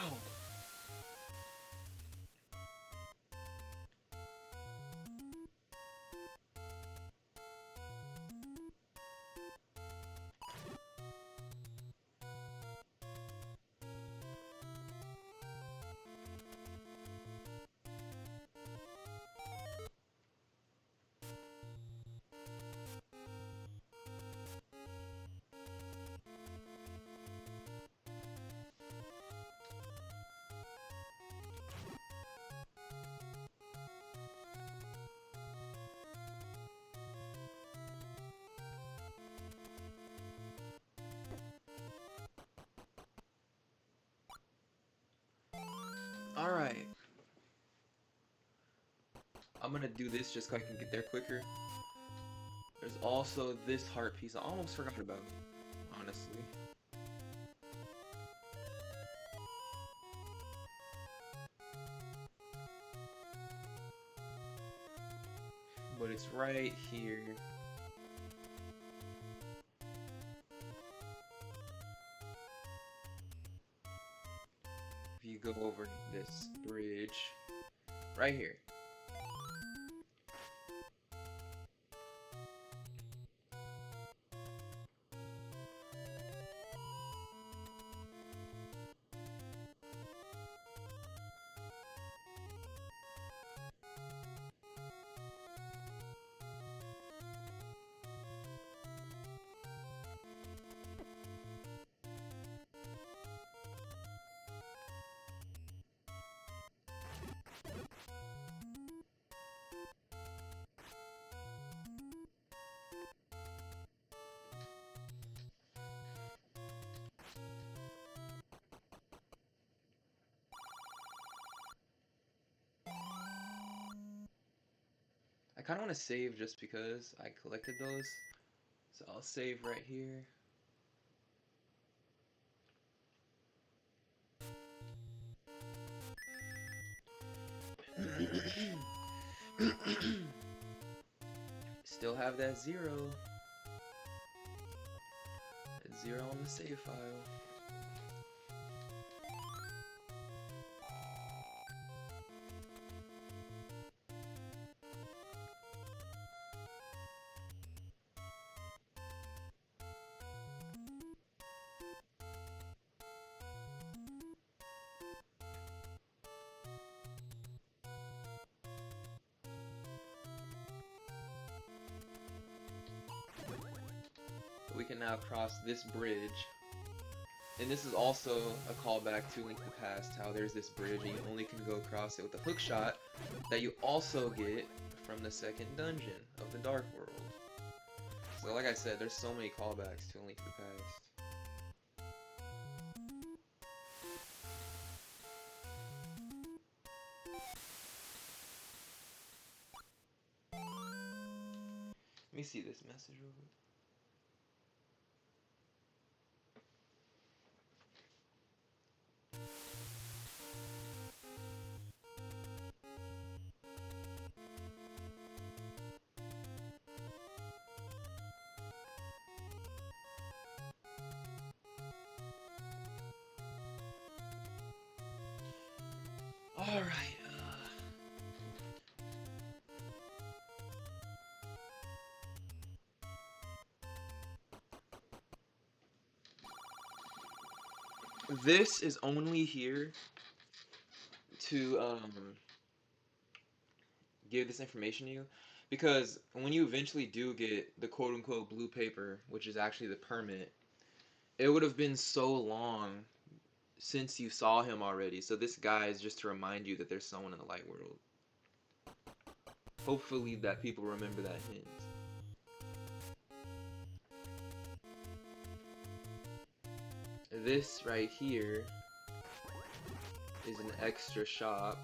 Ow! Alright. I'm gonna do this just so I can get there quicker. There's also this heart piece I almost forgot about, honestly. But it's right here. If you go over this bridge, right here. kind of want to save just because I collected those. So I'll save right here. Still have that 0. That 0 on the save file. We can now cross this bridge. And this is also a callback to Link to the Past, how there's this bridge and you only can go across it with a hook shot that you also get from the second dungeon of the Dark World. So like I said, there's so many callbacks to Link to the Past. Let me see this message real quick. Alright, this is only here to give this information to you, because when you eventually do get the quote-unquote blue paper, which is actually the permit, it would have been so long since you saw him already, so this guy is just to remind you that there's someone in the light world. Hopefully that people remember that hint. This right here is an extra shop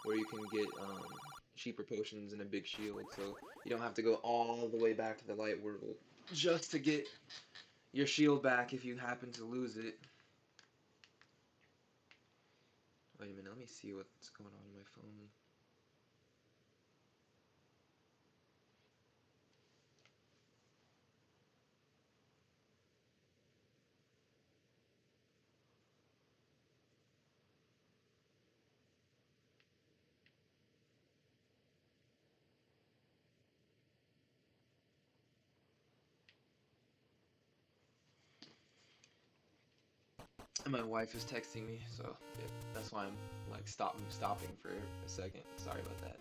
where you can get cheaper potions and a big shield, so you don't have to go all the way back to the light world just to get your shield back if you happen to lose it. Wait a minute, let me see what's going on my phone. My wife is texting me, so yeah, that's why I'm like stopping for a second. Sorry about that.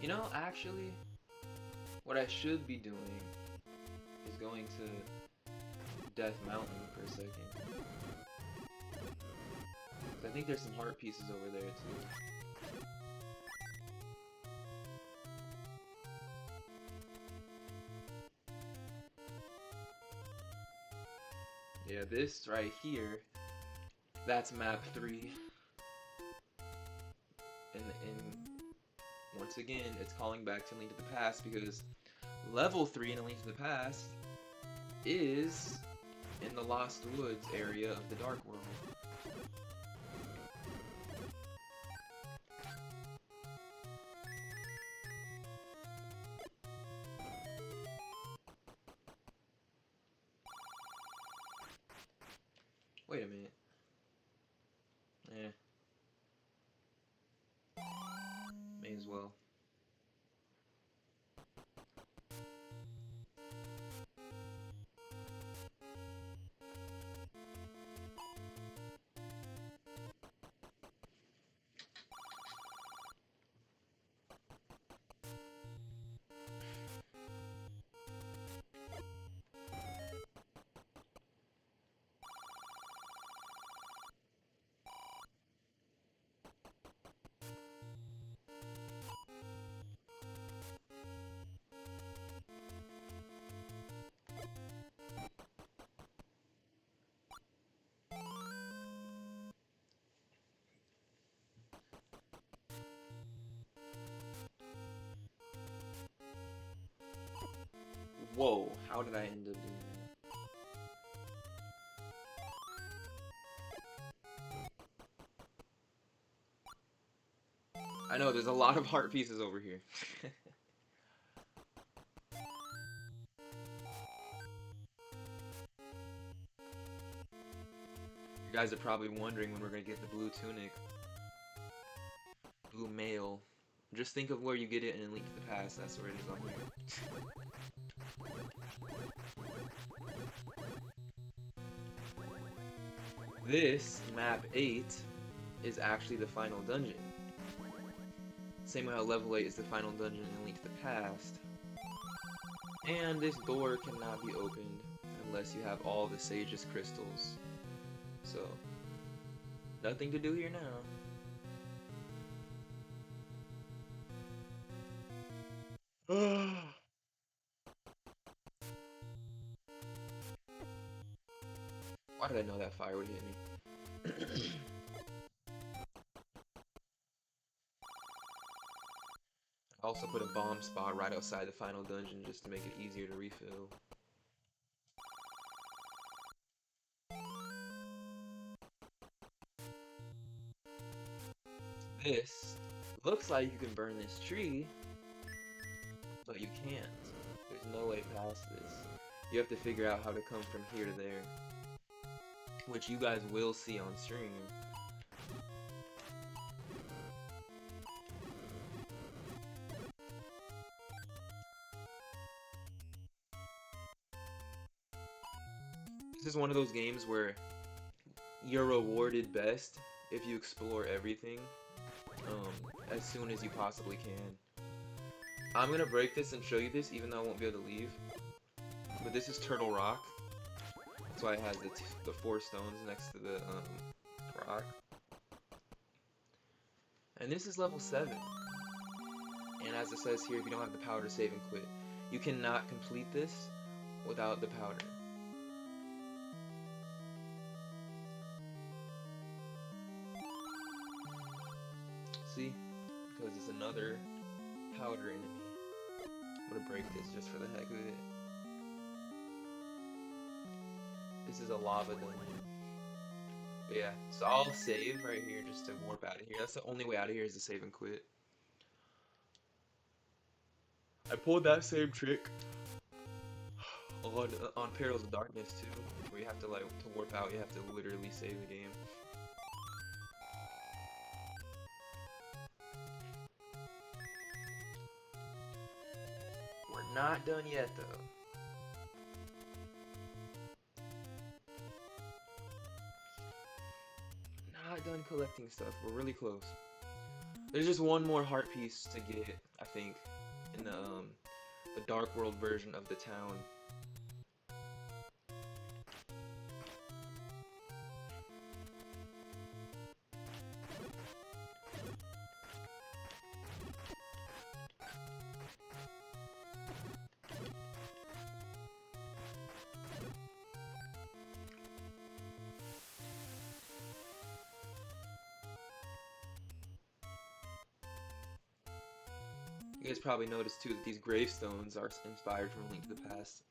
You know, actually, what I should be doing is going to Death Mountain for a second. 'Cause I think there's some heart pieces over there too. Yeah, this right here, that's map 3. And once again, it's calling back to Link to the Past because level 3 in A Link to the Past is in the Lost Woods area of the Dark World. Wait a minute. Eh. May as well. Whoa, how did I end up doing that? I know, there's a lot of heart pieces over here. You guys are probably wondering when we're gonna get the blue tunic. Blue mail. Just think of where you get it in Link to the Past, that's where it is on here. This, map 8, is actually the final dungeon. Same way how level 8 is the final dungeon in Link to the Past. And this door cannot be opened unless you have all the Sage's crystals. So, nothing to do here now. Why did I know that fire would hit me? I also put a bomb spot right outside the final dungeon just to make it easier to refill. This looks like you can burn this tree, but you can't. There's no way past this. You have to figure out how to come from here to there, which you guys will see on stream. This is one of those games where you're rewarded best if you explore everything as soon as you possibly can. I'm gonna break this and show you this even though I won't be able to leave. But this is Turtle Rock. That's why it has the 4 stones next to the rock. And this is level 7. And as it says here, if you don't have the powder, save and quit. You cannot complete this without the powder. See? Because it's another powder enemy. I'm gonna break this just for the heck of it. This is a lava dungeon. But yeah, so I'll save right here just to warp out of here. That's the only way out of here is to save and quit. I pulled that same trick on Perils of Darkness too, where you have to to warp out, you have to literally save the game. We're not done yet though. Not done collecting stuff. We're really close. There's just one more heart piece to get, I think, in the Dark World version of the town. You guys probably noticed too that these gravestones are inspired from Link to the Past.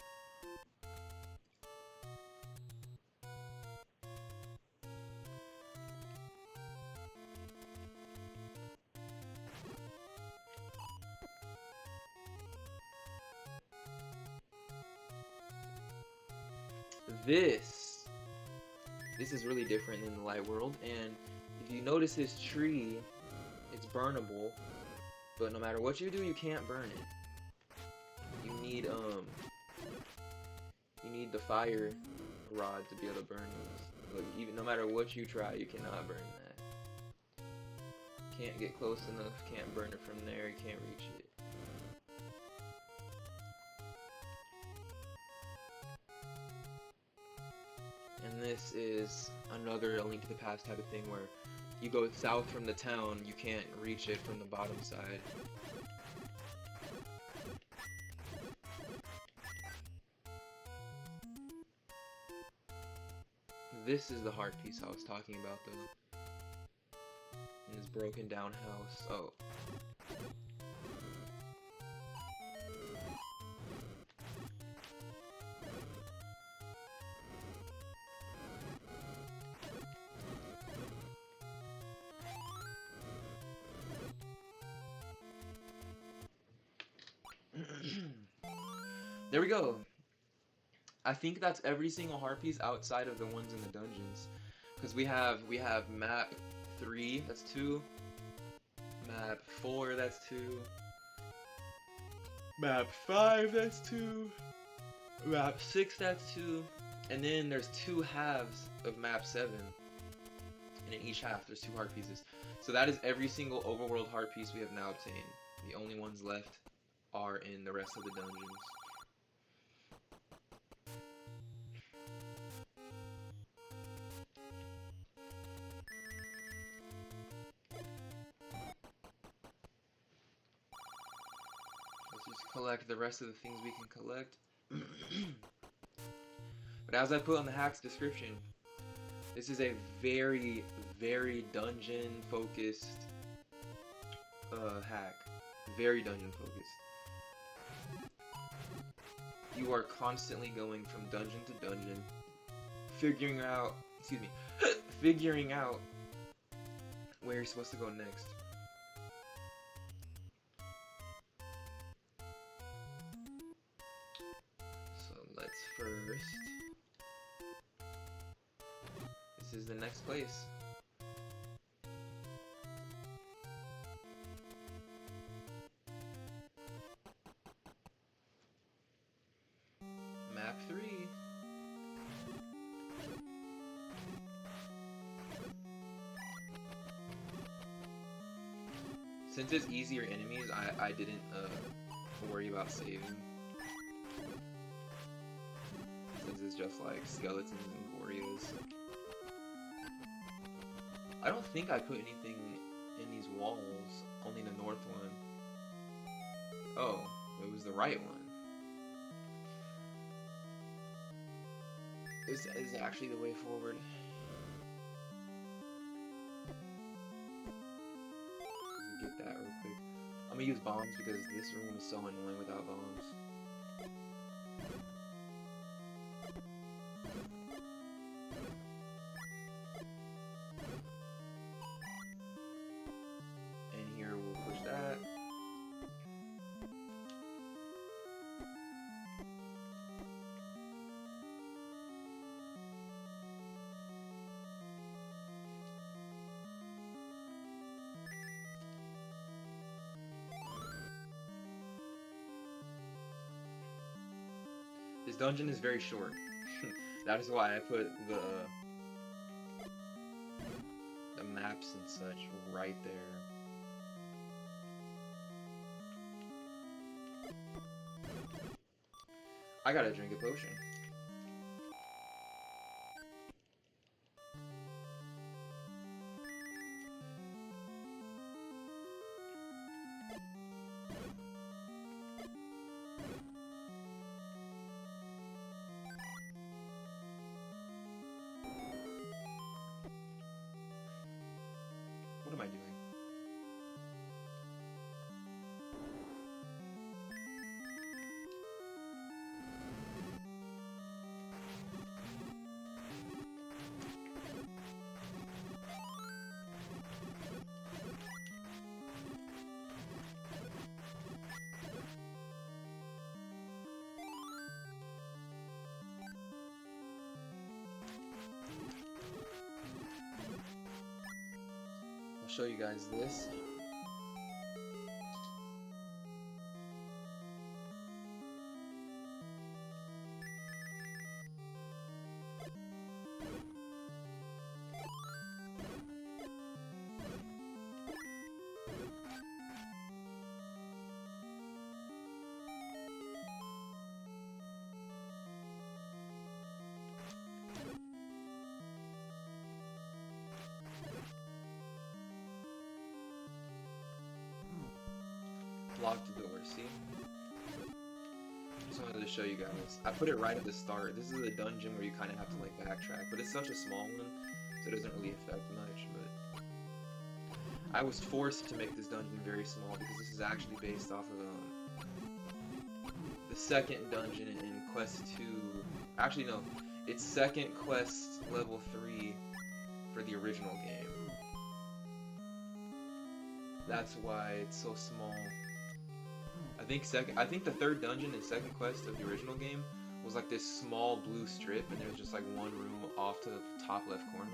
This is really different than the Light World, and if you notice this tree, it's burnable, but no matter what you do, you can't burn it. You need the fire rod to be able to burn those. Like, even no matter what you try, you cannot burn that. Can't get close enough, can't burn it from there, you can't reach it. And this is another Link to the Past type of thing where you go south from the town, you can't reach it from the bottom side. This is the heart piece I was talking about though. In this broken down house. Oh. There we go. I think that's every single heart piece outside of the ones in the dungeons. Because we have map 3, that's 2. Map 4, that's 2. Map 5, that's 2. Map 6, that's 2. And then there's 2 halves of map 7. And in each half there's 2 heart pieces. So that is every single overworld heart piece we have now obtained. The only ones left are in the rest of the dungeons. Let's just collect the rest of the things we can collect. But as I put on the hack's description, this is a very, very dungeon focused hack. Very dungeon focused. You are constantly going from dungeon to dungeon, figuring out, figuring out where you're supposed to go next. So let's first, this is the next place. Map 3. Since it's easier enemies, I didn't worry about saving. Since it's just like skeletons and Gorios. I don't think I put anything in these walls, only the north one. Oh, it was the right one. This is actually the way forward. Get that real quick. I'm gonna use bombs because this room is so annoying without bombs. And here we'll push that. This dungeon is very short. That is why I put the maps and such right there. I gotta drink a potion. What am I doing? I'll show you guys this. Locked the door, see? Just wanted to show you guys. I put it right at the start. This is a dungeon where you kind of have to like backtrack, but it's such a small one, so it doesn't really affect much, but I was forced to make this dungeon very small because this is actually based off of the second dungeon in Quest 2. Actually, no. It's second quest level 3 for the original game. That's why it's so small. I think the third dungeon and second quest of the original game was like this small blue strip, and there was just like one room off to the top left corner.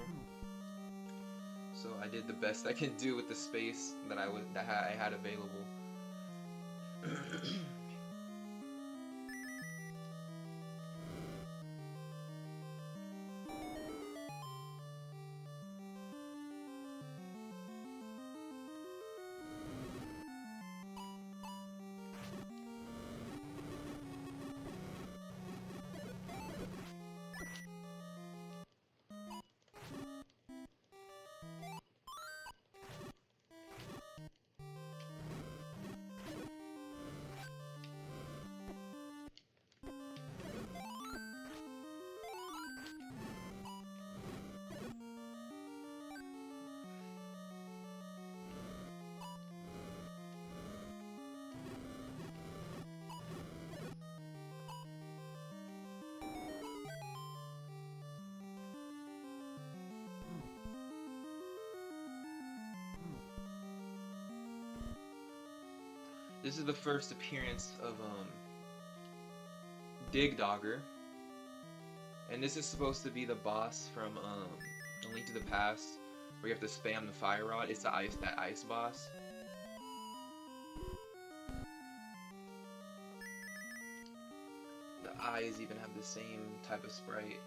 So I did the best I can do with the space that I had available. This is the first appearance of Dig Dogger, and this is supposed to be the boss from A Link to the Past, where you have to spam the fire rod. It's that ice boss. The eyes even have the same type of sprite,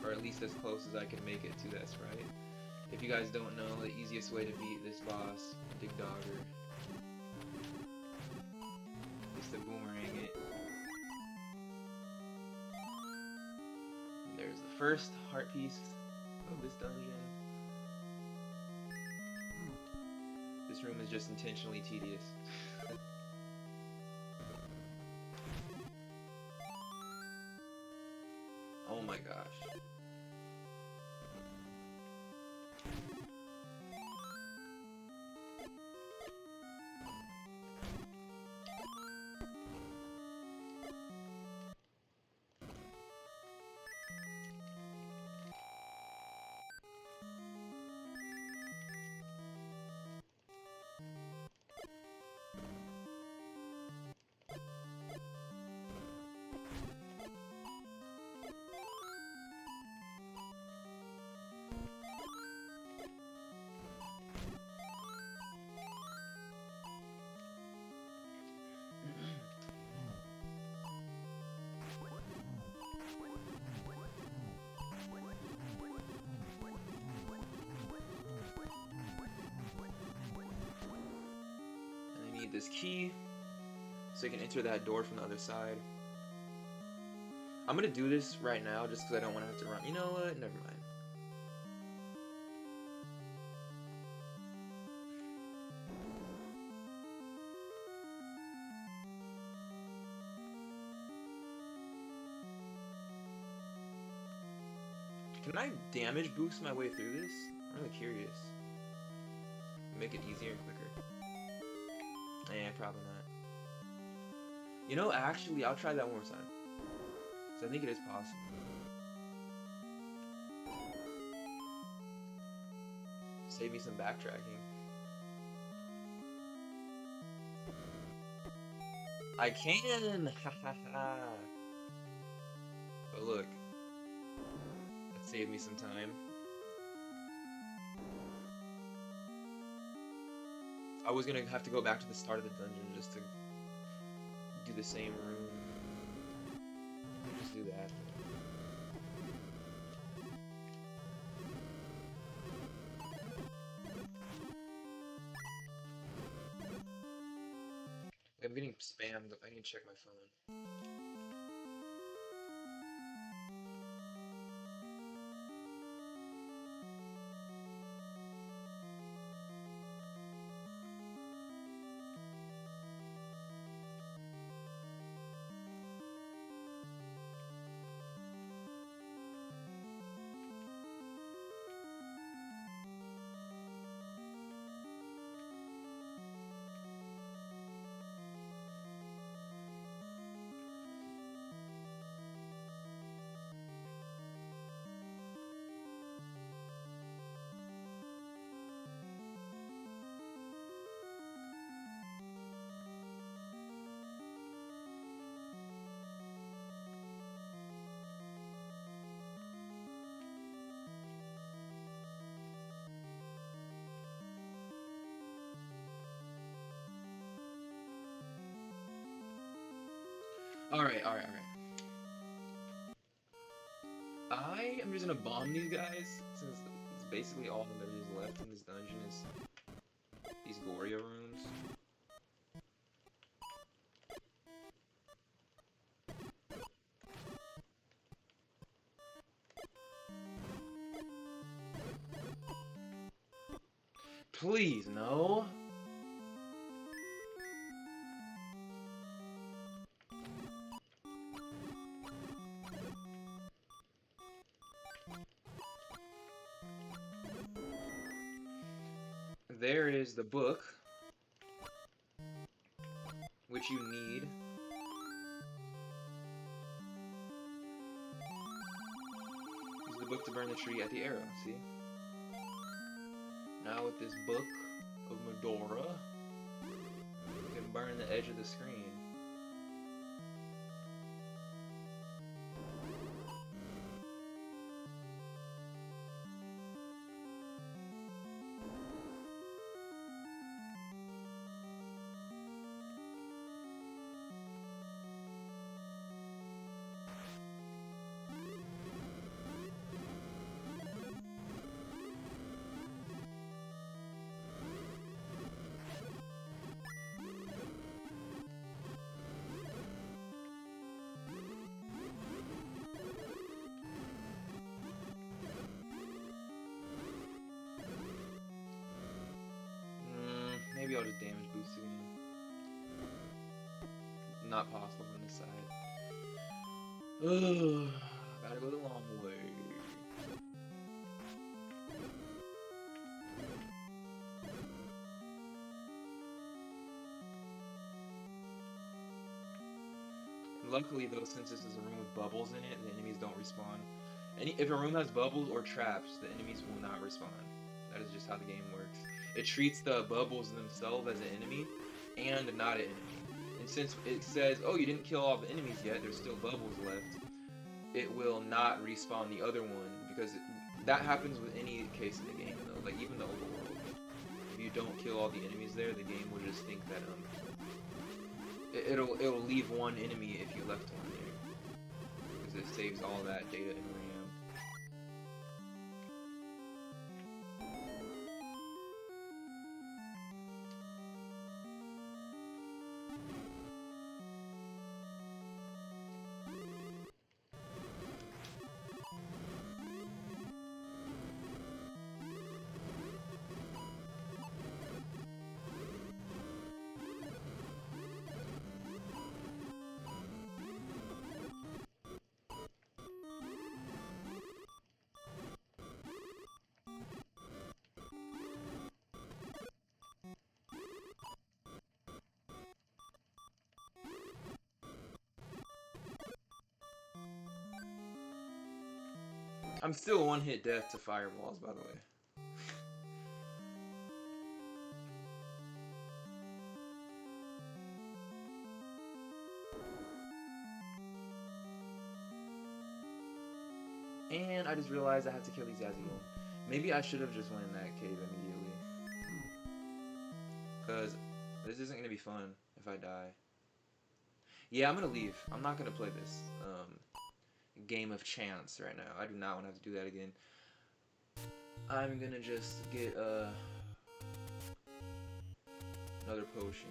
or at least as close as I can make it to that sprite. If you guys don't know, the easiest way to beat this boss, Dig Dogger, is to boomerang it. And there's the first heart piece of this dungeon. This room is just intentionally tedious. Oh my gosh. This key so you can enter that door from the other side. I'm gonna do this right now just because I don't want to have to run. You know what? Never mind. Can I damage boost my way through this? I'm really curious. Make it easier and quicker. Probably not. You know, actually, I'll try that one more time. Because I think it is possible. Save me some backtracking. I can! But look. That saved me some time. I was gonna have to go back to the start of the dungeon just to do the same room. I'll just do that. I'm getting spammed. I need to check my phone. Alright, alright, alright. I am just gonna bomb these guys, since it's basically all there is left in this dungeon is these Goria rooms. Please, no. There is the book, which you need. Use the book to burn the tree at the arrow, see? Now with this book of Medora, you can burn the edge of the screen. Maybe I'll just damage boost again. Not possible from this side. Ugh, gotta go the long way. Luckily though, since this is a room with bubbles in it, the enemies don't respawn. If a room has bubbles or traps, the enemies will not respawn. That is just how the game works. It treats the bubbles themselves as an enemy, and not an enemy. And since it says, oh, you didn't kill all the enemies yet, there's still bubbles left, it will not respawn the other one, because that happens with any case in the game, though. Like, even the overworld. If you don't kill all the enemies there, the game will just think that, it'll leave one enemy if you left one there. Because it saves all that data in RAM. I'm still one-hit death to fireballs, by the way. And I just realized I have to kill these guys again. Maybe I should have just went in that cave immediately. Because this isn't going to be fun if I die. Yeah, I'm going to leave. I'm not going to play this game of chance right now. I do not want to have to do that again. I'm going to just get another potion.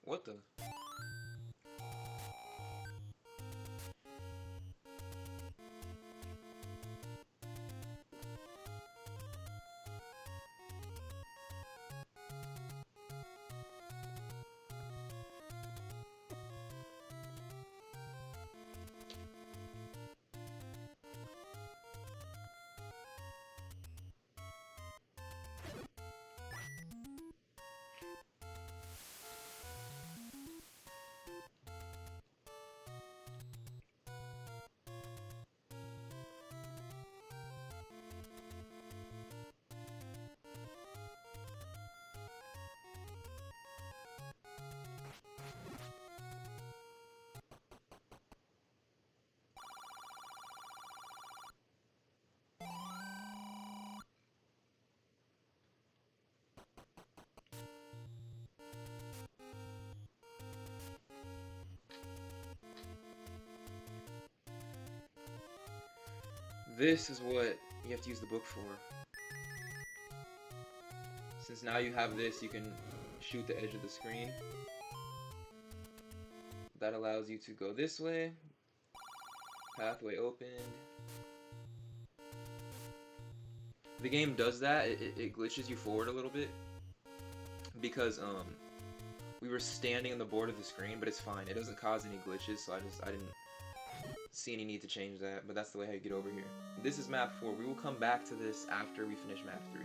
What the? this is what you have to use the book for. Since now you have this, you can shoot the edge of the screen. That allows you to go this way. Pathway opened. The game does that. It glitches you forward a little bit because we were standing on the border of the screen, but it's fine. It doesn't cause any glitches, so I didn't see any need to change that. But that's the way how you get over here. This is map 4. We will come back to this after we finish map 3.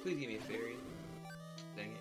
Please give me a fairy. Dang it.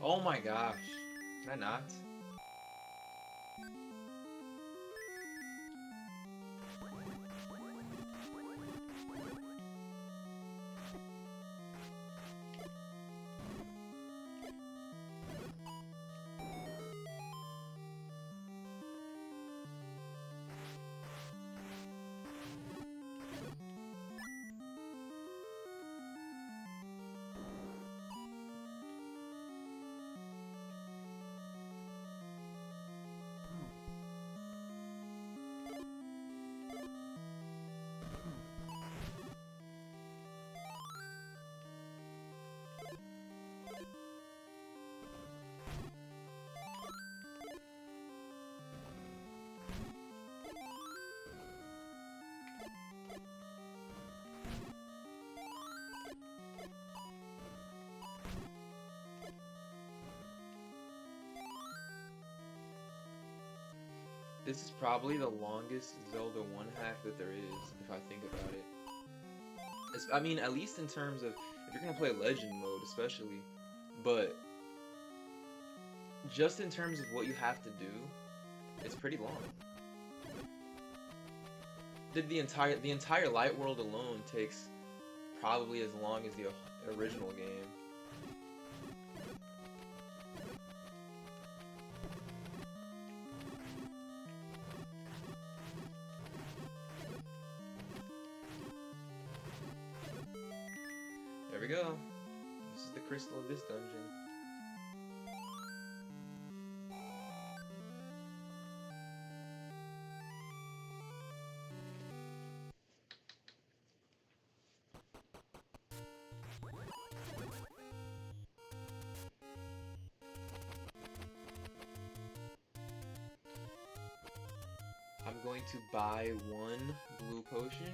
Oh my gosh. Can I not? This is probably the longest Zelda 1 hack that there is, if I think about it. I mean, at least in terms of, if you're gonna play Legend mode especially, but just in terms of what you have to do, it's pretty long. The entire Light World alone takes probably as long as the original game. There we go. This is the crystal of this dungeon. I'm going to buy one blue potion.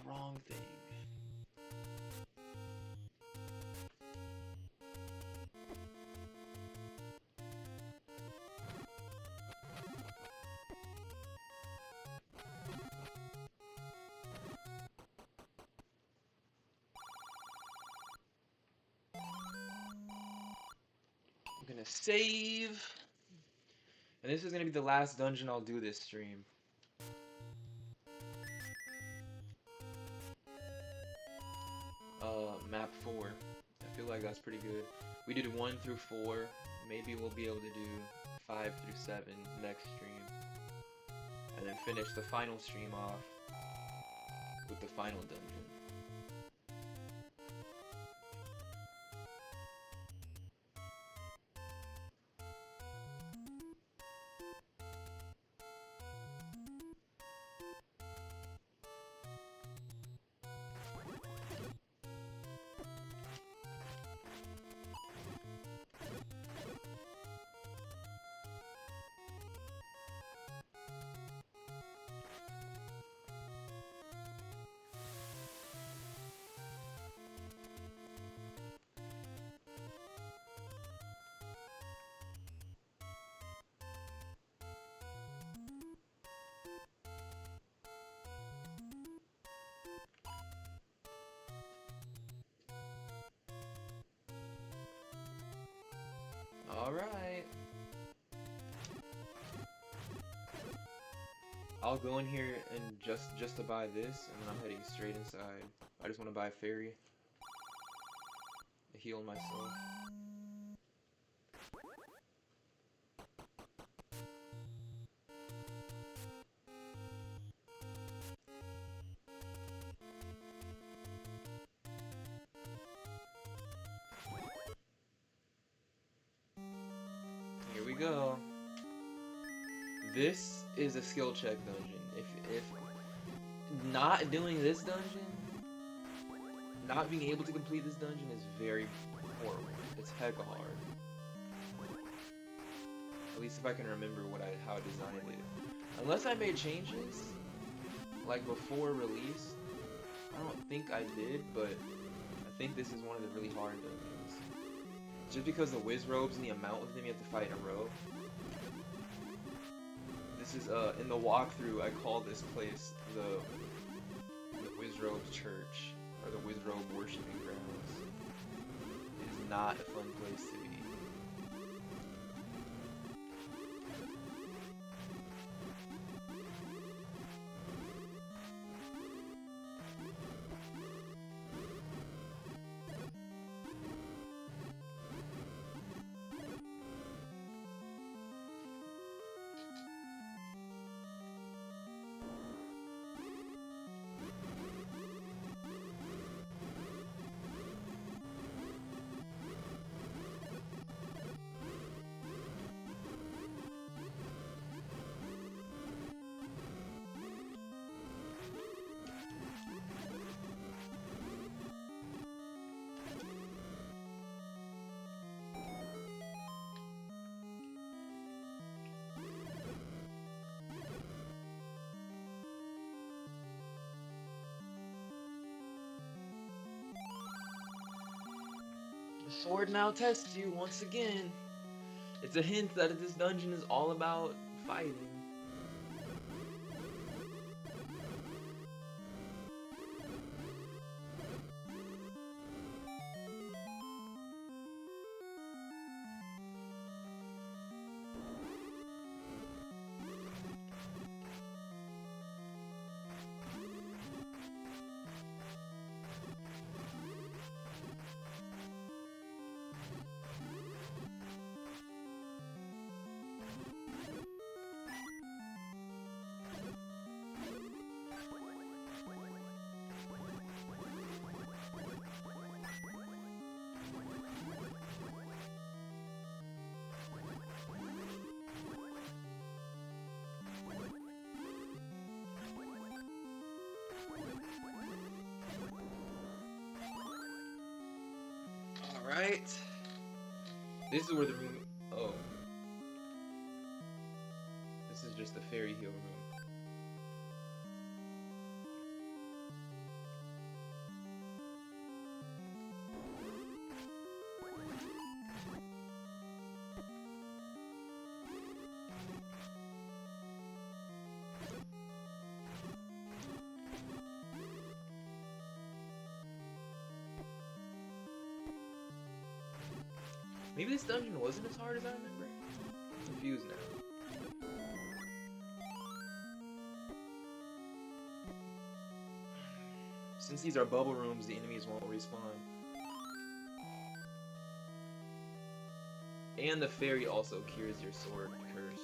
Wrong thing. I'm gonna save. And this is gonna be the last dungeon I'll do this stream. Map 4. I feel like that's pretty good. We did 1 through 4. Maybe we'll be able to do 5 through 7 next stream. And then finish the final stream off with the final dungeon. Alright. I'll go in here and just to buy this, and then I'm heading straight inside. I just want to buy a fairy to heal myself. Here we go. This is a skill check dungeon. If not doing this dungeon, not being able to complete this dungeon is very horrible. It's hecka hard. At least if I can remember how I designed it. Unless I made changes, like before release, I don't think I did, but I think this is one of the really hard dungeons. Just because the whiz robes and the amount of them you have to fight in a row. This is, in the walkthrough, I call this place the Wizrobe Church, or the Wizrobe Worshipping Grounds. It is not a fun place to be. The sword now tests you once again. It's a hint that this dungeon is all about fighting. Alright. This is where the room... Oh. This is just the fairy heal room. Maybe this dungeon wasn't as hard as I remember. I'm confused now. Since these are bubble rooms, the enemies won't respawn. And the fairy also cures your sword curse.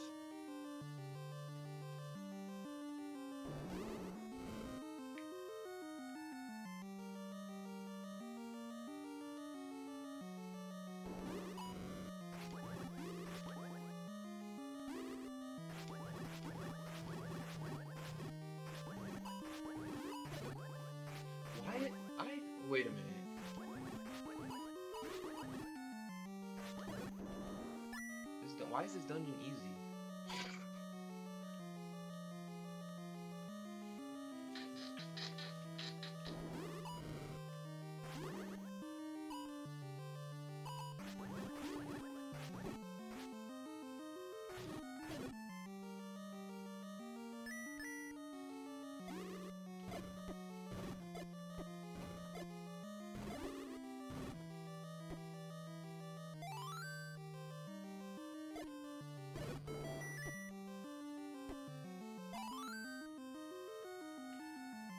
Wait a minute. Why is this dungeon easy?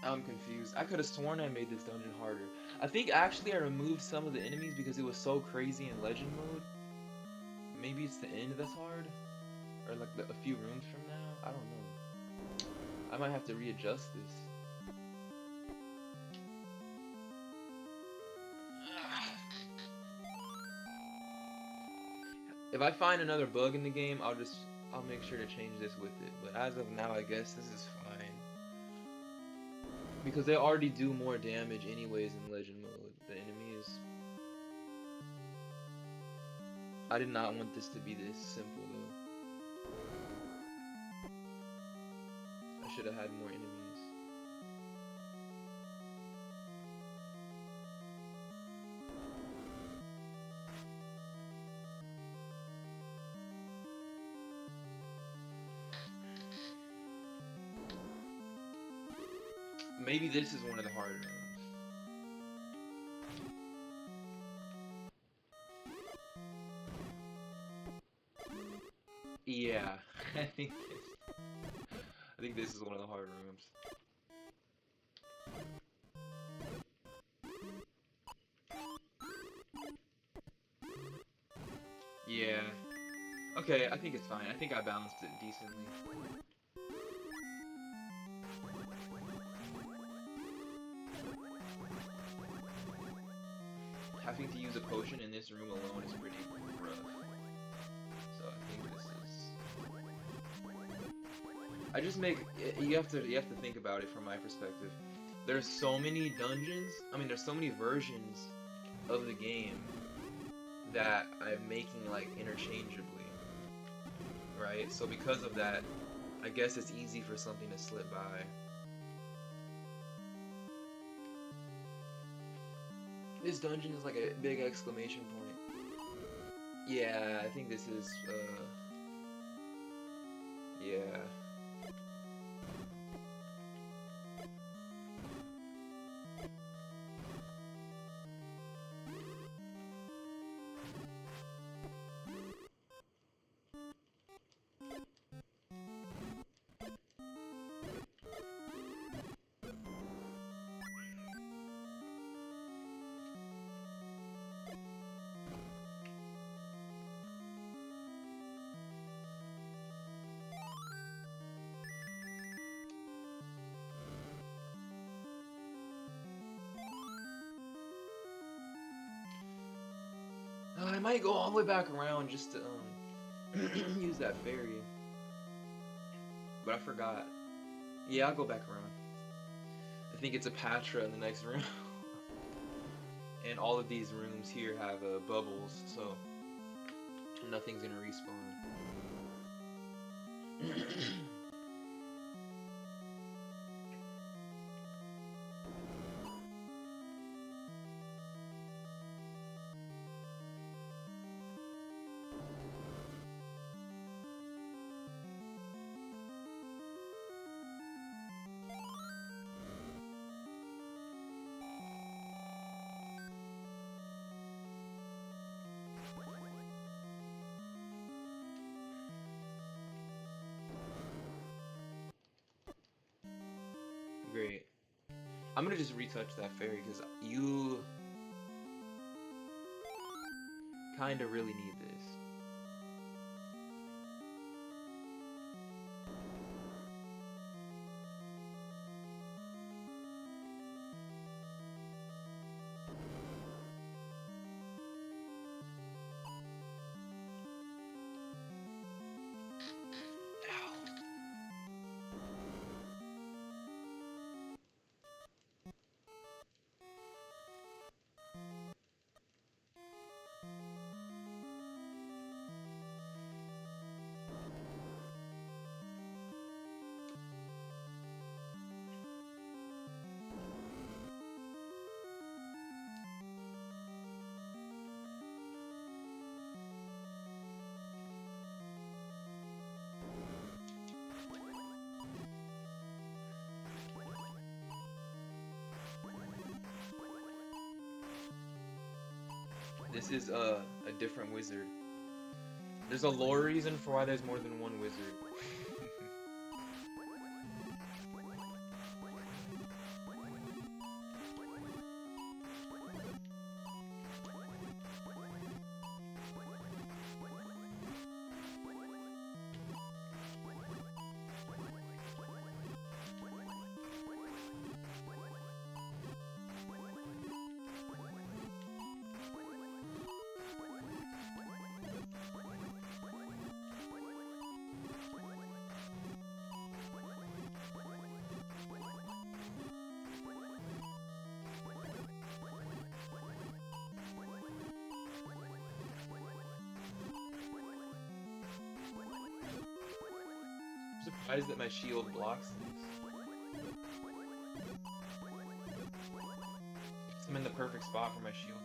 I'm confused. I could have sworn I made this dungeon harder. I think actually I removed some of the enemies because it was so crazy in legend mode. Maybe it's the end that's hard? Or like a few rooms from now? I don't know. I might have to readjust this. If I find another bug in the game, I'll make sure to change this with it. But as of now, I guess this is fine. Because they already do more damage anyways in legend mode, the enemies. I did not want this to be this simple though. I should have had more enemies. Maybe this is one of the harder rooms. Yeah, I think this is one of the harder rooms. Yeah. Okay, I think it's fine. I think I balanced it decently. Having to use a potion in this room alone is pretty rough. So I think this is... you have to think about it from my perspective. There's so many dungeons, there's so many versions of the game that I'm making like interchangeably. Right? So because of that, I guess it's easy for something to slip by. This dungeon is like a big exclamation point. Yeah, I think this is, yeah. I might go all the way back around just to use that fairy. But I forgot. Yeah, I'll go back around. I think it's a Patra in the next room. And all of these rooms here have bubbles, so nothing's gonna respawn. Great. I'm gonna just retouch that fairy because you kind of really need this. This is a different wizard. There's a lore reason for why there's more than one wizard. I'm surprised that my shield blocks these. I'm in the perfect spot for my shield.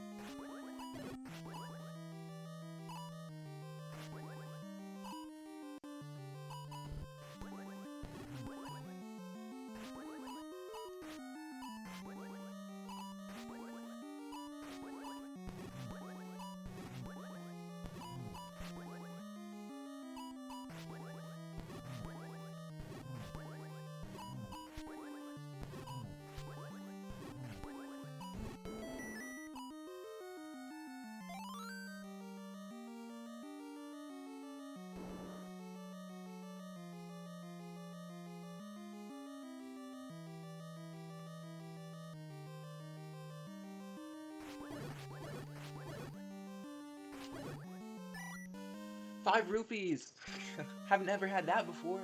Five rupees! I've never had that before.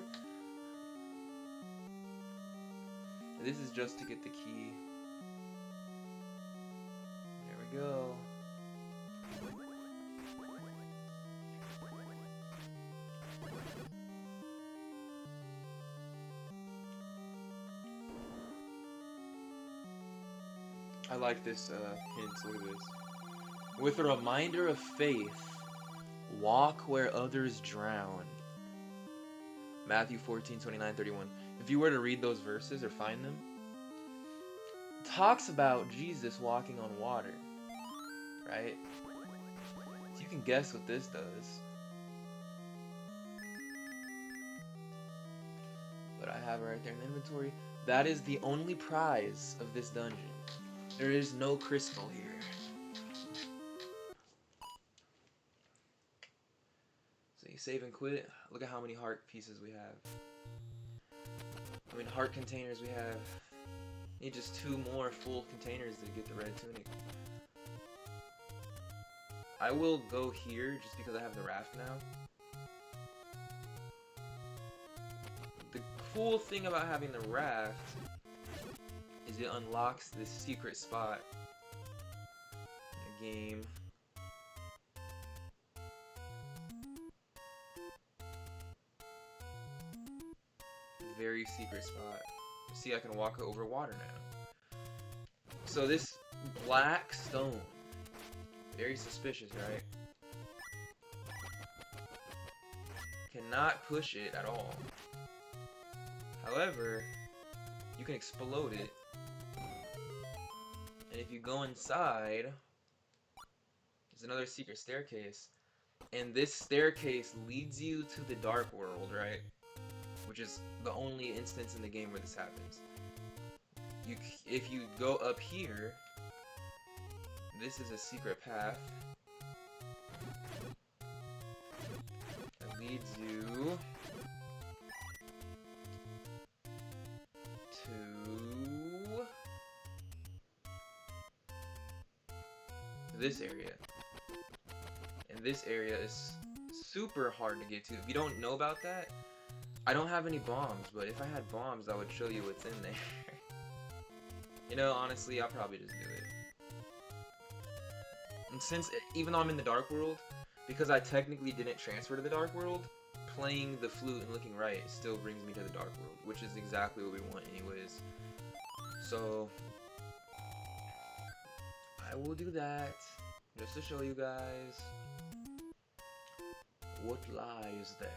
This is just to get the key. There we go. I like this hint, look at this. With a reminder of faith, walk where others drown. Matthew 14:29-31. If you were to read those verses or find them, it talks about Jesus walking on water, right? So you can guess what this does. But I have it right there in the inventory. That is the only prize of this dungeon. There is no crystal here. So you save and quit. Look at how many heart pieces we have. I mean, heart containers we have. Need just 2 more full containers to get the red tunic. I will go here just because I have the raft now. The cool thing about having the raft is it unlocks this secret spot game. Very secret spot. See, I can walk over water now. So this black stone, very suspicious, right? Cannot push it at all. However, you can explode it. And if you go inside, there's another secret staircase. And this staircase leads you to the dark world, right? Which is the only instance in the game where this happens. If you go up here, this is a secret path that leads you to this area. And this area is super hard to get to. If you don't know about that, I don't have any bombs, but if I had bombs, I would show you what's in there. You know, honestly, I'll probably just do it. And since, even though I'm in the Dark World, because I technically didn't transfer to the Dark World, playing the flute and looking right still brings me to the Dark World, which is exactly what we want anyways. So, I will do that, just to show you guys what lies there.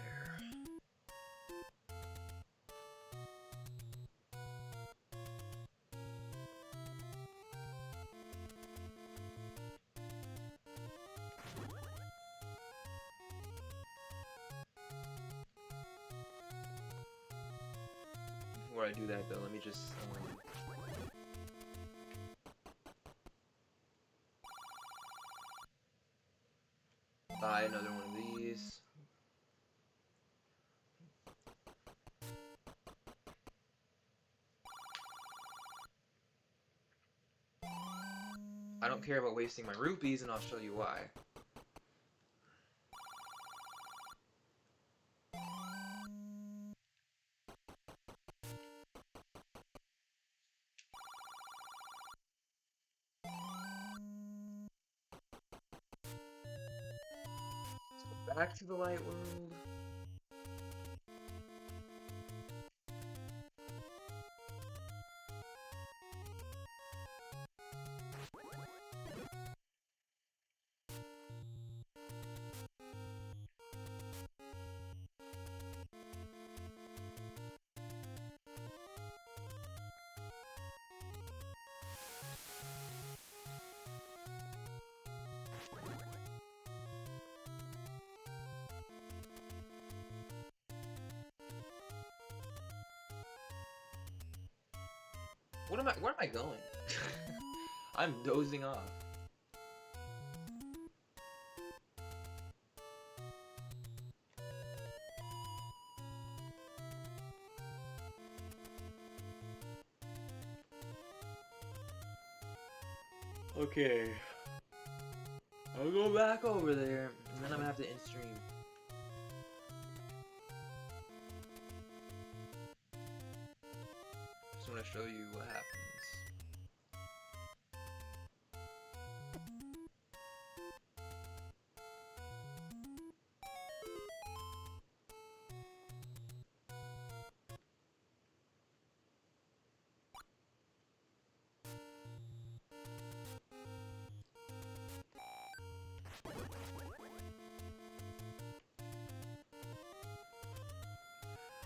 Before I do that though, let me just buy another one of these. I don't care about wasting my rupees, and I'll show you why. So back to the light world. Where am I going? I'm dozing off. Okay. I'll go back over there, and then I'm gonna have to end stream. Just wanna show you what happens.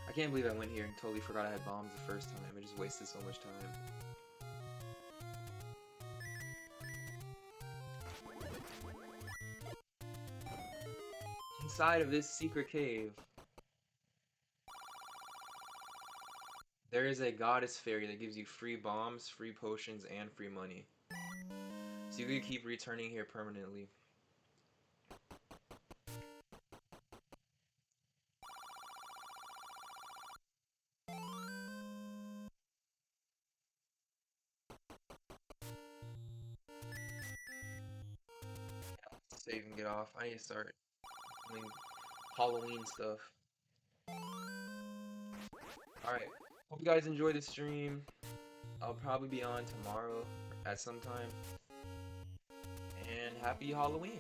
I can't believe I went here and totally forgot I had bombs the first time. I just wasted so much time. Inside of this secret cave, there is a goddess fairy that gives you free bombs, free potions, and free money. So you can keep returning here permanently. Save and get off. I need to start doing Halloween stuff. Alright. Hope you guys enjoyed the stream. I'll probably be on tomorrow at some time. And and happy Halloween.